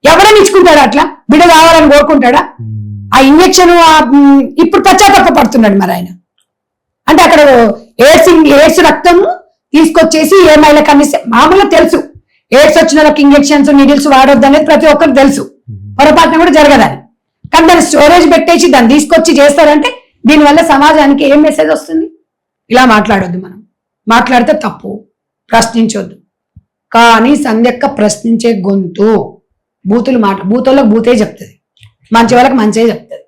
ఎవరైనా ఇచ్చుకుంటాడా? అట్లా బిడ్డ కావాలని కోరుకుంటాడా? ఆ ఇంజక్షన్ ఇప్పుడు పశ్చాత్తాప పడుతున్నాడు మరి ఆయన. అంటే అక్కడ ఎయిడ్స్ రక్తం తీసుకొచ్చేసి ఏ మహిళకు అందిస్తే మామూలుగా తెలుసు, ఎయిడ్స్ వచ్చిన వాళ్ళకి ఇంజక్షన్స్ నీడిల్స్ వాడొద్దు అనేది ప్రతి ఒక్కరికి తెలుసు, పొరపాటున కూడా జరగదని. కానీ దాన్ని స్టోరేజ్ పెట్టేసి దాన్ని తీసుకొచ్చి చేస్తారంటే దీనివల్ల సమాజానికి ఏం మెసేజ్ వస్తుంది? ఇలా మాట్లాడొద్దు, మనం మాట్లాడితే తప్పు, ప్రశ్నించొద్దు. కానీ సంధ్యక్క ప్రశ్నించే గొంతు, బూతులకు బూతే చెప్తుంది, మంచి వాళ్ళకి మంచిగా చెప్తుంది.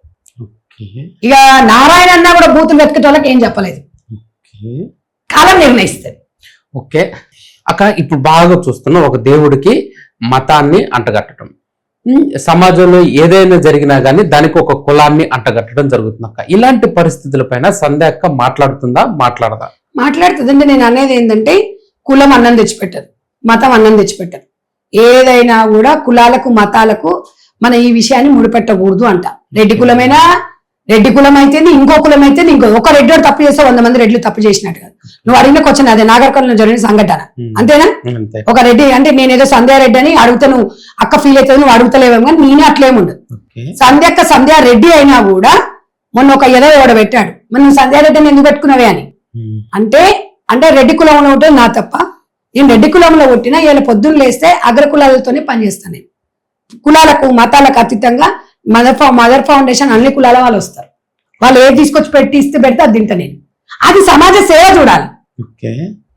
ఇక నారాయణ అన్నా కూడా బూతులు వెతికే వాళ్ళకి ఏం చెప్పలేదు, కాలం నిర్ణయిస్తుంది. ఓకే అక్క, ఇప్పుడు బాగా చూస్తున్నా ఒక దేవుడికి మతాన్ని అంటగట్టడం, సమాజంలో ఏదైనా జరిగినా గానీ దానికి ఒక కులాన్ని అంటగట్టడం జరుగుతుంది అక్క. ఇలాంటి పరిస్థితులపైన సంధ్య అక్క మాట్లాడుతుందా, మాట్లాడదా? మాట్లాడుతుంది. అంటే నేను అనేది ఏంటంటే కులం అన్నం తెచ్చిపెట్టదు, మతం అన్నం తెచ్చిపెట్టదు. ఏదైనా కూడా కులాలకు మతాలకు మన ఈ విషయాన్ని ముడిపెట్టకూడదు అంట. రెడ్డి కులమైనా రెడ్డి కులం అయితే ఇంకో కులం అయితే ఒక రెడ్డి తప్పు చేస్తే 100 మంది రెడ్లు తప్పు చేసినట్టు కాదు. నువ్వు అడిగిన క్వశ్చన్ అదే, నాగర్కర్నూలులో జరిగిన సంఘటన అంతేనా? ఒక రెడ్డి అంటే నేనేదో సంధ్యారెడ్డి అని అడుగుతా, నువ్వు అక్క ఫీల్ అవుతుంది, నువ్వు అడుగుతలేవేమో, కానీ నేనే అట్లేముండదు. సంధ్యక్క సంధ్యారెడ్డి అయినా కూడా మొన్న ఒక ఎవడ పెట్టాడు, మనం సంధ్యారెడ్డిని ఎందుకు పెట్టుకున్నావే అని. అంటే రెడ్డి కులంలో ఉంటుంది నా తప్ప, నేను రెడ్డి కులంలో పుట్టినా వీళ్ళ పొద్దున్న లేస్తే అగ్ర కులాలతోనే పనిచేస్తాను నేను. కులాలకు మతాలకు అతీతంగా మదర్ ఫౌండేషన్ అన్ని కులాల వాళ్ళు వస్తారు, వాళ్ళు ఏది తీసుకొచ్చి పెడితే అది తింటా నేను. అది సమాజ సేవ చూడాలి.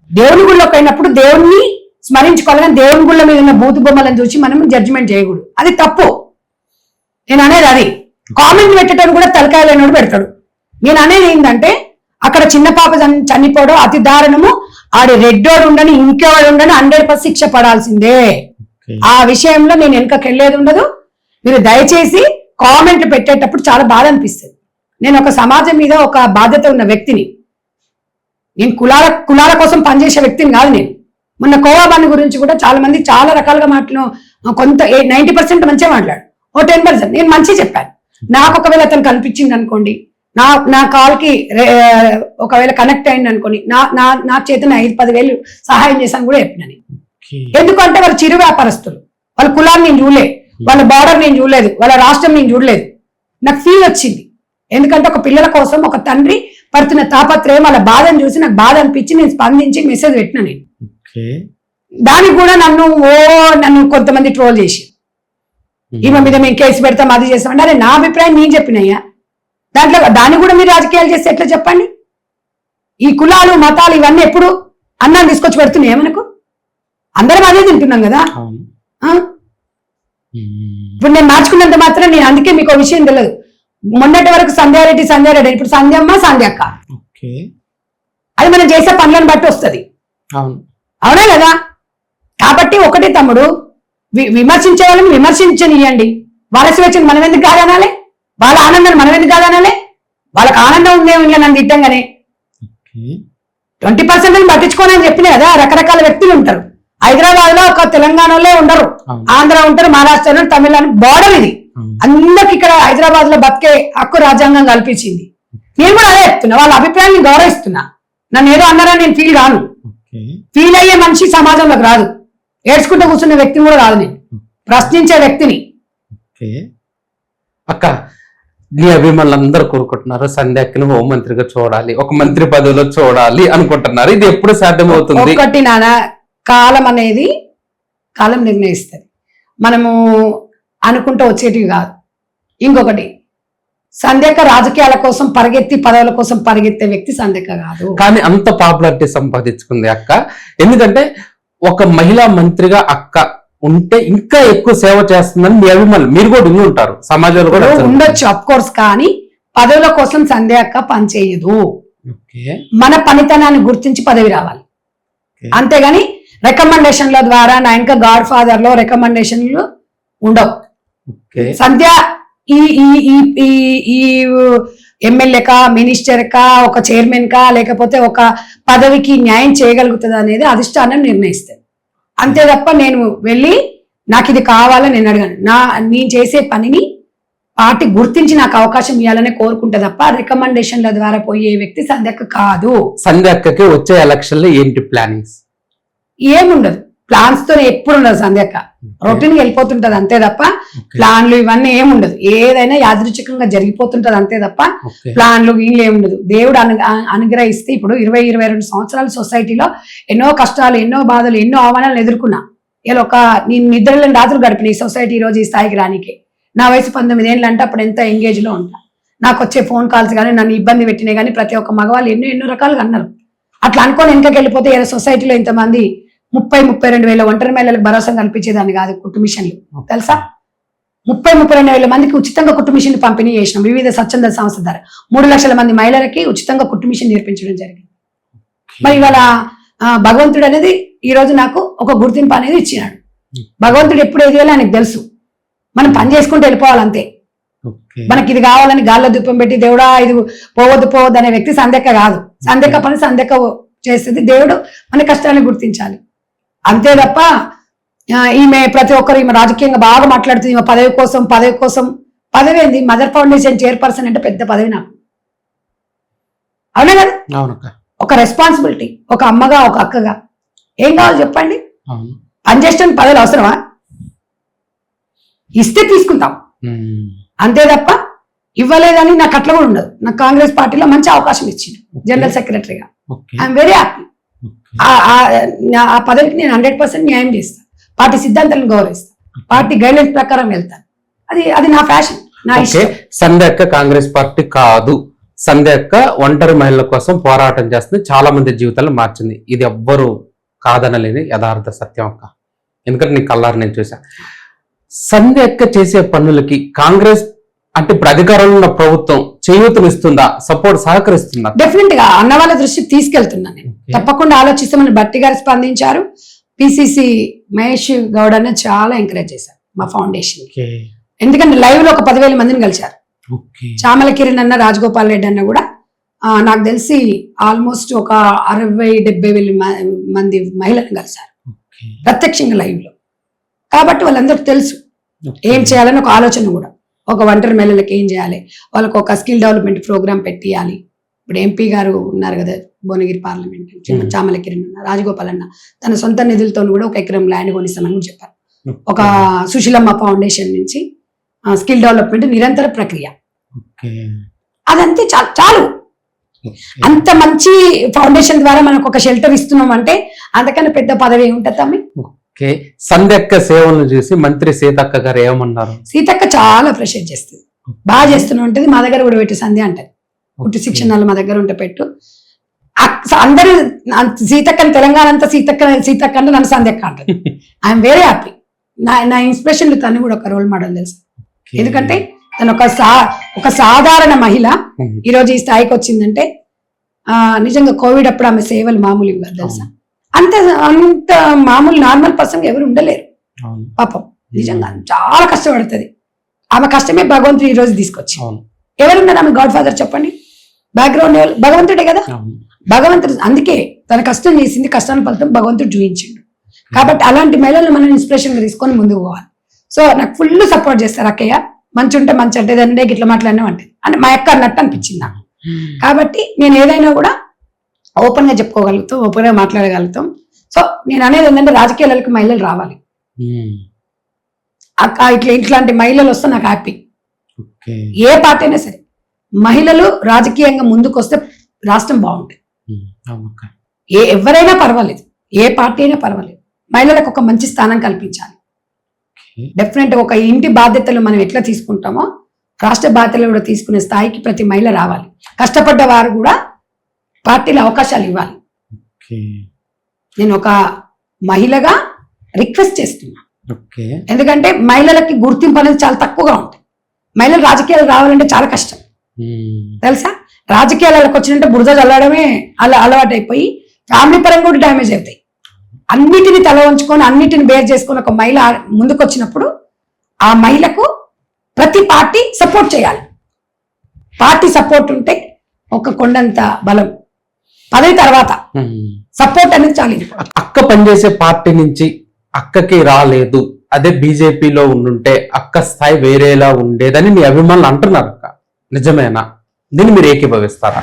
దేవుని గుళ్ళోకి అయినప్పుడు దేవుణ్ణి స్మరించుకోవాలి, కానీ దేవుని గుళ్ళ మీద ఉన్న బూతు బొమ్మలను చూసి మనం జడ్జిమెంట్ చేయకూడదు, అది తప్పు. నేను అనేది అది. కామెంట్ పెట్టేటప్పుడు కూడా తలకాయలేనోడు పెడతాడు. నేను అనేది ఏంటంటే అక్కడ చిన్న పాప చనిపోవడం అతి దారుణము, ఆడి రెడ్డోడు ఉండని ఇంకెవాడు ఉండని 100% శిక్ష పడాల్సిందే. ఆ విషయంలో నేను వెనకకెళ్ళేది ఉండదు. మీరు దయచేసి కామెంట్లు పెట్టేటప్పుడు చాలా బాధ అనిపిస్తుంది. నేను ఒక సమాజం మీద ఒక బాధ్యత ఉన్న వ్యక్తిని, నేను కులాల కోసం పనిచేసే వ్యక్తిని కాదు నేను. మొన్న కోవాబాని గురించి కూడా చాలా మంది చాలా రకాలుగా కొంత 90% మంచిగా మాట్లాడు, ఓ 10% నేను మంచి చెప్పాను. నాకు ఒకవేళ అతను కనిపించింది అనుకోండి, నా కాల్కి ఒకవేళ కనెక్ట్ అయింది అనుకోండి, నా చేతన 5-10 వేలు సహాయం చేశాను కూడా చెప్పినని. ఎందుకంటే వాళ్ళు చిరు వ్యాపారస్తులు, వాళ్ళ కులాన్ని నేను చూడలేదు, వాళ్ళ బార్డర్ నేను చూడలేదు, వాళ్ళ రాష్ట్రం నేను చూడలేదు. నాకు ఫీల్ వచ్చింది, ఎందుకంటే ఒక పిల్లల కోసం ఒక తండ్రి పడుతున్న తాపత్రయం, వాళ్ళ బాధను చూసి నాకు బాధ అనిపించి నేను స్పందించి మెసేజ్ పెట్టిన. నేను దానికి కూడా నన్ను కొంతమంది ట్రోల్ చేసి ఈమె మీద మేము కేసు పెడతాం, అది చేస్తాం అంటే నా అభిప్రాయం నేను చెప్పినయ్యా. దాన్ని కూడా మీరు రాజకీయాలు చేస్తే ఎట్లా చెప్పండి? ఈ కులాలు మతాలు ఇవన్నీ ఎప్పుడు అన్నాన్ని తీసుకొచ్చి పెడుతున్నాయా మనకు? అందరం అదే తింటున్నాం కదా. ఇప్పుడు నేను మార్చుకున్నంత మాత్రం నేను, అందుకే మీకు విషయం తెలియదు, మొన్నటి వరకు సంధ్యారెడ్డి ఇప్పుడు సంధ్యమ్మ సంధ్యక్క, అది మనం చేసే పనులను బట్టి వస్తుంది, అవునా కదా? కాబట్టి ఒకటి తమ్ముడు, విమర్శించే వాళ్ళని విమర్శించనియండి, వాళ్ళ స్వేచ్ఛను మనం ఎందుకు కాదనాలి, వాళ్ళ ఆనందాన్ని మనం ఎందుకు కాదనాలి? వాళ్ళకి ఆనందం ఉందేమో ఇలా నన్ను తిట్టంగానే 20% పట్టించుకోనని చెప్పినా కదా. రకరకాల వ్యక్తులు ఉంటారు. హైదరాబాద్ లో ఒక తెలంగాణలో ఉండరు, ఆంధ్ర ఉంటారు, మహారాష్ట్రలో, తమిళనాడు బార్డర్ ఇది. అందరికి ఇక్కడ హైదరాబాద్ లో బతికే హక్కు రాజ్యాంగం కల్పించింది. నేను కూడా అదే చెప్తున్నా, వాళ్ళ అభిప్రాయాన్ని గౌరవిస్తున్నా. నన్ను ఏదో అన్నారని నేను ఫీల్ కాను. ఫీల్ అయ్యే మనిషి సమాజంలోకి రాదు, ఏడ్చుకుంటూ కూర్చున్న వ్యక్తిని కూడా రాదు, నేను ప్రశ్నించే వ్యక్తిని. అక్క, నీ అభిమానులు అందరూ కోరుకుంటున్నారు సంధ్యక్కని హోంమంత్రిగా చూడాలి, ఒక మంత్రి పదవిలో చూడాలి అనుకుంటున్నారు. ఇది ఎప్పుడు సాధ్యమవుతుంది? ఒకటి నాన్న, కాలం అనేది కాలం నిర్ణయిస్తుంది, మనము అనుకుంటూ వచ్చేటివి కాదు. ఇంకొకటి, సంధ్యక్క రాజకీయాల కోసం పరిగెత్తి పదవుల కోసం పరిగెత్తే వ్యక్తి సంధ్యక్క కాదు. కానీ అంత పాపులారిటీ సంపాదించుకుంది అక్క, ఎందుకంటే ఒక మహిళా మంత్రిగా అక్క ఉంటే ఇంకా ఎక్కువ సేవ చేస్తుందని మీ అభిమానులు, మీరు కూడా ఉండి ఉంటారు, సమాజంలో కూడా ఉండొచ్చు అఫ్ కోర్స్. కానీ పదవుల కోసం సంధ్యక్క పనిచేయదు. మన పనితనాన్ని గుర్తించి పదవి రావాలి, అంతేగాని రికమెండేషన్ల ద్వారా నా ఇంకా గాడ్ ఫాదర్ లో రికమెండేషన్లు ఉండవు. ఓకే సంధ్య ఈ ఈ ఈ ఈ ఈ ఎమ్మెల్యే కా మినిస్టర్ కా ఒక చైర్మన్ కా లేకపోతే ఒక పదవికి న్యాయం చేయగలుగుతుంది అనేది అధిష్టానం నిర్ణయిస్తుంది. అంతే తప్ప నేను వెళ్ళి నాకు ఇది కావాలని నేను అడగాను. నేను చేసే పనిని పార్టీ గుర్తించి నాకు అవకాశం ఇవ్వాలని కోరుకుంటే తప్ప రికమెండేషన్ల ద్వారా పోయే వ్యక్తి సంధ్యక్క కాదు. సంధ్యక్కకి వచ్చే ఎలక్షన్ లో ఏంటి ప్లానింగ్స్? ఏముండదు, ప్లాన్స్ తో ఎప్పుడు ఉండదు. సంధ్యక్క రొటీన్ వెళ్ళిపోతుంటది అంతే తప్ప ప్లాన్లు ఇవన్నీ ఏముండదు. ఏదైనా యాదృచ్ఛికంగా జరిగిపోతుంటది అంతే తప్ప ప్లాన్లు వీళ్ళు ఏముండదు. దేవుడు అనుగ్రహిస్తే ఇప్పుడు 22 సంవత్సరాల సొసైటీలో ఎన్నో కష్టాలు, ఎన్నో బాధలు, ఎన్నో అవమానాలు ఎదుర్కొన్నా. ఇలా నేను నిద్రలేని రాత్రులు గడిపిన ఈ సొసైటీ ఈ రోజు ఈ స్థాయికి రానికే. నా వయసు 19 ఏళ్ళు అంటే అప్పుడు ఎంత ఎంగేజ్ లో ఉంటా. నాకు వచ్చే ఫోన్ కాల్స్ కానీ నన్ను ఇబ్బంది పెట్టినాయి కానీ ప్రతి ఒక్క మగవాళ్ళు ఎన్నో రకాలుగా అన్నారు. అట్లా అనుకోని వెనకకి వెళ్ళిపోతే ఇలా సొసైటీలో ఇంతమంది 32 వేల ఒంటరి మహిళలకు భరోసా కల్పించేదాన్ని కాదు. కుట్టు మిషన్లు తెలుసా, 32 వేల మందికి ఉచితంగా కుట్టు మిషన్లు పంపిణీ చేసినాం వివిధ స్వచ్ఛంద సంస్థ ద్వారా. 3 లక్షల మంది మహిళలకి ఉచితంగా కుట్టు మిషన్ నేర్పించడం జరిగింది. మరి ఇవాళ భగవంతుడు అనేది ఈ రోజు నాకు ఒక గుర్తింపు అనేది ఇచ్చినాడు. భగవంతుడు ఎప్పుడు ఏది చేయాలో ఆయనకు తెలుసు. మనం పని చేసుకుంటూ వెళ్ళిపోవాలంతే. మనకి ఇది కావాలని గాల్లో దుప్పం పెట్టి దేవుడా ఇది పోవద్దు అనే వ్యక్తి సంధ్యక్క కాదు. సంధ్యక్క పని సంధ్యక్క చేస్తుంది. దేవుడు మన కష్టాన్ని గుర్తించాలి అంతే తప్ప ఈమె ప్రతి ఒక్కరు ఈమె రాజకీయంగా బాగా మాట్లాడుతుంది. ఈమె పదవి కోసం పదవి ఏంది? మదర్ ఫౌండేషన్ చైర్పర్సన్ అంటే పెద్ద పదవి నాకు, అవునా కదా? ఒక రెస్పాన్సిబిలిటీ, ఒక అమ్మగా ఒక అక్కగా ఏం కావాలి చెప్పండి? పనిచేయడానికి పదవులు అవసరమా? ఇస్తే తీసుకుంటాం అంతే తప్ప ఇవ్వలేదని నాకు అట్లా కూడా ఉండదు. నాకు కాంగ్రెస్ పార్టీలో మంచి అవకాశం ఇచ్చింది జనరల్ సెక్రటరీగా. I'm very happy. ఆ పదవికి నేను 100% న్యాయం చేస్తాను. పార్టీ సిద్ధాంతాలను గౌరవిస్తాను. పార్టీ గైడ్లైన్స్ ప్రకారం వెళ్తాను. అది నా ఫ్యాషన్, నా ఇష్టం. సంధ్యక్క కాంగ్రెస్ పార్టీ కాదు. సంధ్యక్క ఒంటరి మహిళల కోసం పోరాటం చేస్తుంది. చాలా మంది జీవితాలను మార్చింది. ఇది ఎవ్వరు కాదనలేని యథార్థ సత్యం అక్క. ఎందుకంటే నీ కళ్ళారు నేను చూసా. సంధ్యక్క చేసే పనులకి కాంగ్రెస్ అంటే ఇప్పుడు అధికారంలో ఉన్న ప్రభుత్వం చేయూతనిస్తుందా, సపోర్ట్ సహకరిస్తుందా? డెఫినెట్ గా అన్న వాళ్ళ దృష్టికి తీసుకెళ్తున్నాను నేను. తప్పకుండా ఆలోచిస్తామని భట్టి గారు స్పందించారు. పిసిసి మహేష్ గౌడ్ అన్న చాలా ఎంకరేజ్ చేశారు మా ఫౌండేషన్. ఎందుకంటే లైవ్ లో ఒక 10,000 మందిని కలిశారు. చామల కిరణ్ అన్న, రాజగోపాల్ రెడ్డి అన్న కూడా నాకు తెలిసి ఆల్మోస్ట్ ఒక 60-70,000 మంది మహిళలను కలిశారు ప్రత్యక్షంగా లైవ్ లో. కాబట్టి వాళ్ళందరికీ తెలుసు ఏం చేయాలని ఒక ఆలోచన కూడా. ఒక ఒంటరి మహిళలకు ఏం చేయాలి, వాళ్ళకు ఒక స్కిల్ డెవలప్మెంట్ ప్రోగ్రామ్ పెట్టియాలి. ఇప్పుడు ఎంపీ గారు ఉన్నారు కదా భువనగిరి పార్లమెంట్, చామల కిరణ్ అన్న, రాజగోపాల్ అన్న తన సొంత నిధులతో కూడా 1 ఎకరం ల్యాండ్ కొనిస్తామని కూడా చెప్పారు. ఒక సుశీలమ్మ ఫౌండేషన్ నుంచి స్కిల్ డెవలప్మెంట్ నిరంతర ప్రక్రియ. అదంతే చాలు. అంత మంచి ఫౌండేషన్ ద్వారా మనకు ఒక షెల్టర్ ఇస్తున్నాం అంటే అంతకన్నా పెద్ద పదవి ఏముంటుంది తమ్మి? సంధ్యక్క సేవలను చూసి మంత్రి సీతక్క గారు ఏమన్నారు? సీతక్క చాలా అప్రిషియేట్ చేస్తుంది. బాగా చేస్తూనే ఉంటుంది. మా దగ్గర కూడా పెట్టు సంధ్య అంటది. కుట్టు శిక్షణలు మా దగ్గర ఉంటే పెట్టు. అందరూ సీతక్కని తెలంగాణ అంతా సీతక్క అంటే నన్ను సంధ్యక్క అంటది. I'm very happy. నా ఇన్స్పిరేషన్ తను కూడా ఒక రోల్ మోడల్ తెలుసు. ఎందుకంటే తను ఒక సాధారణ మహిళ ఈరోజు ఈ స్థాయికి వచ్చిందంటే నిజంగా కోవిడ్ అప్పుడు ఆమె సేవలు మామూలు కాదు తెలుసా. అంత మామూలు నార్మల్ పర్సన్ ఎవరు ఉండలేరు పాపం. నిజంగా చాలా కష్టపడుతుంది. ఆమె కష్టమే భగవంతుడు ఈ రోజు తీసుకొచ్చి. ఎవరున్నారు ఆమె గాడ్ ఫాదర్ చెప్పండి? బ్యాక్గ్రౌండ్ భగవంతుడే కదా. భగవంతుడు అందుకే తన కష్టం చేసింది, కష్టాన్ని ఫలితం భగవంతుడు చూపించిండు. కాబట్టి అలాంటి మహిళలను మనం ఇన్స్పిరేషన్ గా తీసుకొని ముందుకు పోవాలి. సో నాకు ఫుల్ సపోర్ట్ చేస్తారు. అక్కయ్య మంచి ఉంటే మంచి అంటే దాన్ని గిట్ల మాట్లాడినా అంటే మా అక్క అన్నట్టు అనిపించింది నాకు. కాబట్టి నేను ఏదైనా కూడా ఓపెన్ గా చెప్పుకోగలుగుతాం, ఓపెన్ గా మాట్లాడగలుగుతాం. సో నేను అనేది ఏంటంటే రాజకీయాలకు మహిళలు రావాలి. ఇట్లాంటి మహిళలు వస్తే నాకు హ్యాపీ. ఏ పార్టీ అయినా సరే మహిళలు రాజకీయంగా ముందుకు వస్తే రాష్ట్రం బాగుంటుంది. ఎవరైనా పర్వాలేదు, ఏ పార్టీ అయినా పర్వాలేదు, మహిళలకు ఒక మంచి స్థానం కల్పించాలి. డెఫినెట్ ఒక ఇంటి బాధ్యతలు మనం ఎట్లా తీసుకుంటామో రాష్ట్ర బాధ్యతలు కూడా తీసుకునే స్థాయికి ప్రతి మహిళ రావాలి. కష్టపడ్డ వారు కూడా పార్టీలో అవకాశాలు ఇవ్వాలి. నేను ఒక మహిళగా రిక్వెస్ట్ చేస్తున్నా. ఎందుకంటే మహిళలకి గుర్తింపు అనేది చాలా తక్కువగా ఉంటుంది. మహిళలు రాజకీయాలు రావాలంటే చాలా కష్టం తెలుసా. రాజకీయాలకు వచ్చినంటే బురద చల్లడమే అలవాటు అయిపోయి ఫ్యామిలీ పరంగా కూడా డ్యామేజ్ అవుతాయి. అన్నిటిని తల వంచుకొని అన్నిటిని బేర్ చేసుకొని ఒక మహిళ ముందుకు వచ్చినప్పుడు ఆ మహిళకు ప్రతి పార్టీ సపోర్ట్ చేయాలి. పార్టీ సపోర్ట్ ఉంటే ఒక కొండంత బలం. పదవి తర్వాత సపోర్ట్ అనేది చాలు. అక్క పనిచేసే పార్టీ నుంచి అక్కకి రాలేదు, అదే బీజేపీలో ఉండుంటే అక్క స్థాయి వేరేలా ఉండేదని మీ అభిమానులు అంటున్నారు అక్క, నిజమేనా? దీన్ని మీరు ఏకీభవిస్తారా?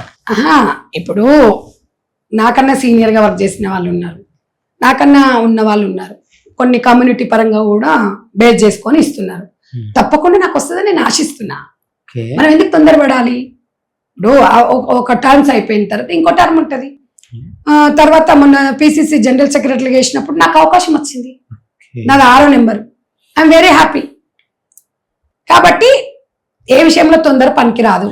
ఇప్పుడు నాకన్నా సీనియర్ గా వర్క్ చేసిన వాళ్ళు ఉన్నారు, నాకన్నా ఉన్న వాళ్ళు ఉన్నారు, కొన్ని కమ్యూనిటీ పరంగా కూడా బేస్ చేసుకొని ఇస్తున్నారు. తప్పకుండా నాకు వస్తుందని నేను ఆశిస్తున్నా. మనం ఎందుకు తొందరపడాలి? ఇప్పుడు ఒక టర్మ్స్ అయిపోయిన తర్వాత ఇంకో టర్మ్ ఉంటది. తర్వాత మొన్న పిసిసి జనరల్ సెక్రటరీ చేసినప్పుడు నాకు అవకాశం వచ్చింది, నాది 6వ నెంబర్. I'm very happy. కాబట్టి ఏ విషయంలో తొందర పనికి రాదు.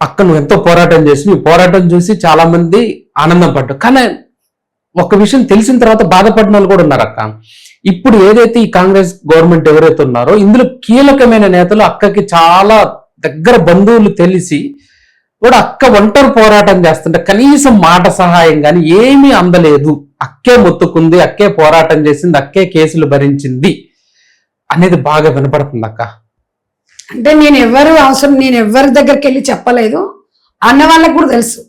అక్క నువ్వు ఎంతో పోరాటం చేసి, నీ పోరాటం చూసి చాలా మంది ఆనందం పడ్డారు. కానీ ఒక విషయం తెలిసిన తర్వాత బాధపడిన వాళ్ళు కూడా ఉన్నారు అక్క. ఇప్పుడు ఏదైతే ఈ కాంగ్రెస్ గవర్నమెంట్ ఎవరైతే ఉన్నారో ఇందులో కీలకమైన నేతలు అక్కకి చాలా దగ్గర బంధువులు తెలిసి కూడా అక్క ఒంటరి పోరాటం చేస్తుంటే కనీసం మాట సహాయం కానీ ఏమీ అందలేదు. అక్కే మొత్తుకుంది, అక్కే పోరాటం చేసింది, అక్కే కేసులు భరించింది అనేది బాగా వినపడుతుంది అక్క. అంటే నేను ఎవరి దగ్గరికి వెళ్ళి చెప్పలేదు. అన్న వాళ్ళకు కూడా తెలుసు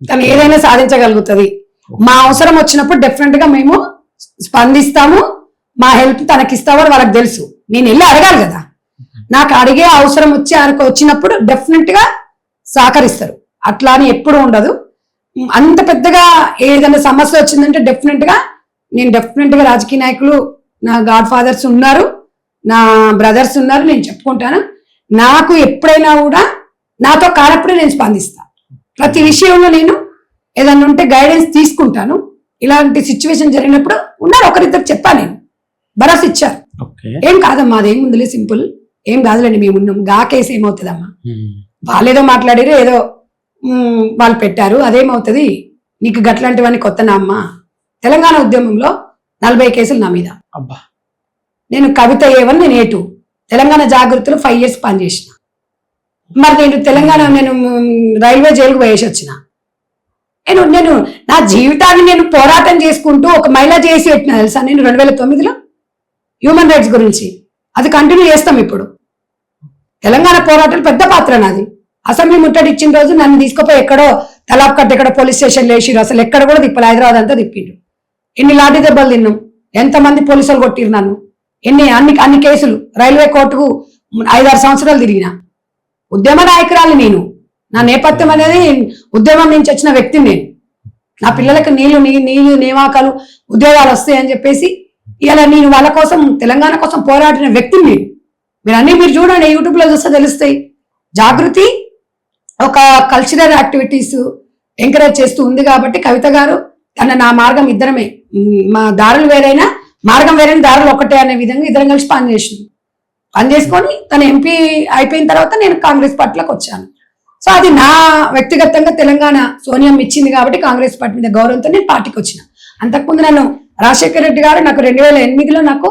తను ఏదైనా సాధించగలుగుతుంది. మా అవసరం వచ్చినప్పుడు డెఫినెట్ గా మేము స్పందిస్తాము, మా హెల్ప్ తనకిస్తామని వాళ్ళకి తెలుసు. నేను వెళ్ళి అడగాలి కదా, నాకు అడిగే అవసరం వచ్చినప్పుడు డెఫినెట్ గా సహకరిస్తారు. అట్లా అని ఎప్పుడు ఉండదు. అంత పెద్దగా ఏదైనా సమస్య వచ్చిందంటే డెఫినెట్ గా రాజకీయ నాయకులు, నా గాడ్ ఫాదర్స్ ఉన్నారు, నా బ్రదర్స్ ఉన్నారు, నేను చెప్పుకుంటాను. నాకు ఎప్పుడైనా కూడా నాతో కానప్పుడే నేను స్పందిస్తాను. ప్రతి విషయంలో నేను ఏదన్నా ఉంటే గైడెన్స్ తీసుకుంటాను. ఇలాంటి సిచ్యువేషన్ జరిగినప్పుడు ఉన్నారు, ఒకరిద్దరు చెప్పాను, నేను భరోసా ఇచ్చారు. ఏం కాదమ్మా, అదేం ముందులే, సింపుల్, ఏం కాదులేండి, మేము ఉన్నాం, గా కేసు ఏమవుతుందమ్మా, వాళ్ళేదో మాట్లాడారు, ఏదో వాళ్ళు పెట్టారు, అదేమవుతుంది, నీకు గట్లాంటివన్నీ కొత్తనా అమ్మా. తెలంగాణ ఉద్యమంలో 40 కేసులు నా మీద. నేను కవిత A1, నేను A2. తెలంగాణ జాగృతిలో 5 years పనిచేసిన. మరి నేను రైల్వే జైలుకు వేసి వచ్చిన. నేను నా జీవితాన్ని నేను పోరాటం చేసుకుంటూ ఒక మహిళ చేసి పెట్టిన తెలుసా. నేను 2009లో హ్యూమన్ రైట్స్ గురించి అది కంటిన్యూ చేస్తాం. ఇప్పుడు తెలంగాణ పోరాటం పెద్ద పాత్ర నాది. అసెంబ్లీ ముట్టడి ఇచ్చిన రోజు నన్ను తీసుకుపోయి ఎక్కడో తలాప్కట్ ఎక్కడో పోలీస్ స్టేషన్ వేసిరు. అసలు ఎక్కడ కూడా తిప్పాలి, హైదరాబాద్ అంతా తిప్పిండు. ఎన్ని లాఠీ దెబ్బలు తిన్నాం, ఎంతమంది పోలీసులు కొట్టిరు నన్ను, అన్ని కేసులు. రైల్వే కోర్టుకు 5-6 సంవత్సరాలు తిరిగిన. ఉద్యమ నాయకురాలు నేను. నా నేపథ్యం అనేది ఉద్యమం నుంచి వచ్చిన వ్యక్తిని నేను. నా పిల్లలకు నీళ్లు నియామకాలు ఉద్యోగాలు వస్తాయని చెప్పేసి ఇలా నేను వాళ్ళ కోసం, తెలంగాణ కోసం పోరాడిన వ్యక్తిని నేను. మీరు చూడండి, యూట్యూబ్ లో చూస్తే తెలుస్తాయి. జాగృతి ఒక కల్చరల్ యాక్టివిటీస్ ఎంకరేజ్ చేస్తూ ఉంది కాబట్టి కవిత గారు నా మార్గం, ఇద్దరమే, మా దారులు వేరైనా మార్గం వేరైన దారులు ఒకటే అనే విధంగా ఇద్దరం కలిసి పనిచేసుకొని తన ఎంపీ అయిపోయిన తర్వాత నేను కాంగ్రెస్ పార్టీలోకి వచ్చాను. సో అది నా వ్యక్తిగతంగా తెలంగాణ సోనియం ఇచ్చింది కాబట్టి కాంగ్రెస్ పార్టీ మీద గౌరవంతో నేను పార్టీకి వచ్చిన. అంతకుముందు నన్ను రాజశేఖర రెడ్డి గారు నాకు 2008లో నాకు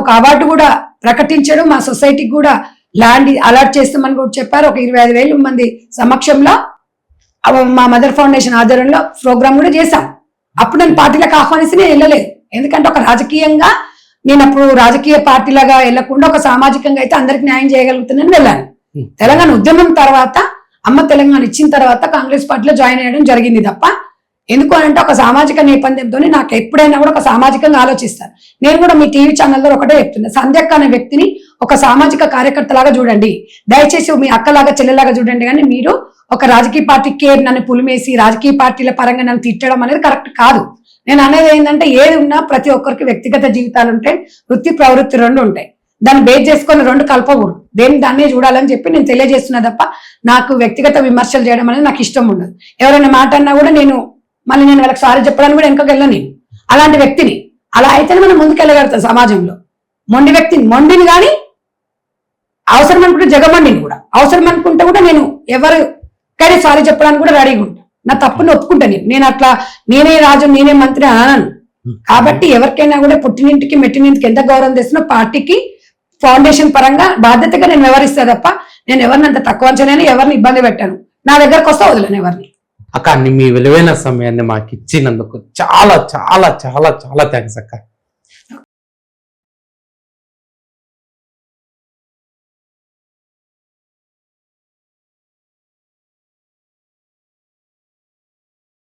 ఒక అవార్డు కూడా ప్రకటించడం, మా సొసైటీకి కూడా ల్యాండ్ అలాట్ చేస్తామని కూడా చెప్పారు. ఒక 25,000 మంది సమక్షంలో మా మదర్ ఫౌండేషన్ ఆధ్వర్యంలో ప్రోగ్రామ్ కూడా చేశాం. అప్పుడు నేను పార్టీలకు ఆహ్వానిస్తే నేను వెళ్ళలేదు. ఎందుకంటే ఒక రాజకీయంగా నేను అప్పుడు రాజకీయ పార్టీలాగా వెళ్లకుండా ఒక సామాజికంగా అయితే అందరికి న్యాయం చేయగలుగుతానని వెళ్ళాను. తెలంగాణ ఉద్యమం తర్వాత, అమ్మ తెలంగాణ ఇచ్చిన తర్వాత కాంగ్రెస్ పార్టీలో జాయిన్ అయ్యడం జరిగింది తప్ప, ఎందుకు అంటే ఒక సామాజిక నేపథ్యంతో నాకు ఎప్పుడైనా కూడా ఒక సామాజికంగా ఆలోచిస్తాను. నేను కూడా మీ టీవీ ఛానల్లో ఒకటే చెప్తున్నా, సంధ్యక్క అనే వ్యక్తిని ఒక సామాజిక కార్యకర్తలాగా చూడండి, దయచేసి మీ అక్కలాగా చెల్లెలాగా చూడండి. కానీ మీరు ఒక రాజకీయ పార్టీకి నన్ను పులిమేసి రాజకీయ పార్టీల పరంగా నన్ను తిట్టడం అనేది కరెక్ట్ కాదు. నేను అనేది ఏంటంటే, ఏది ఉన్నా ప్రతి ఒక్కరికి వ్యక్తిగత జీవితాలు ఉంటాయి, వృత్తి ప్రవృత్తి 2 ఉంటాయి. దాన్ని బేస్ చేసుకొని 2 కలపకూడదు. దాన్నే చూడాలని చెప్పి నేను తెలియజేస్తున్నా తప్ప నాకు వ్యక్తిగత విమర్శలు చేయడం అనేది నాకు ఇష్టం ఉండదు. ఎవరైనా మాట అన్నా కూడా నేను వాళ్ళకి సారీ చెప్పడానికి కూడా వెనకకి వెళ్ళను. నేను అలాంటి వ్యక్తిని. అలా అయితేనే మనం ముందుకెళ్ళగలుగుతాం సమాజంలో. మొండిని కానీ అవసరం అనుకుంటే జగమండిని కూడా, అవసరం అనుకుంటే కూడా నేను ఎవరికైనా సారీ చెప్పడానికి కూడా రెడీగా ఉంటాను. నా తప్పుని ఒప్పుకుంటాను. నేను అట్లా నేనే రాజు నేనే మంత్రి అనను. కాబట్టి ఎవరికైనా కూడా పుట్టినింటికి మెట్టినింటికి ఎంత గౌరవం తెస్తున్నా పార్టీకి ఫౌండేషన్ పరంగా బాధ్యతగా నేను వ్యవహరిస్తా తప్ప నేను ఎవరిని అంత తక్కువ అంచనా, ఎవరిని ఇబ్బంది పెట్టాను. నా దగ్గరకు వస్తే వదలను ఎవరిని. అక్క మీ విలువైన సమయాన్ని మాకు ఇచ్చినందుకు చాలా చాలా చాలా చాలా థ్యాంక్స్ అక్క.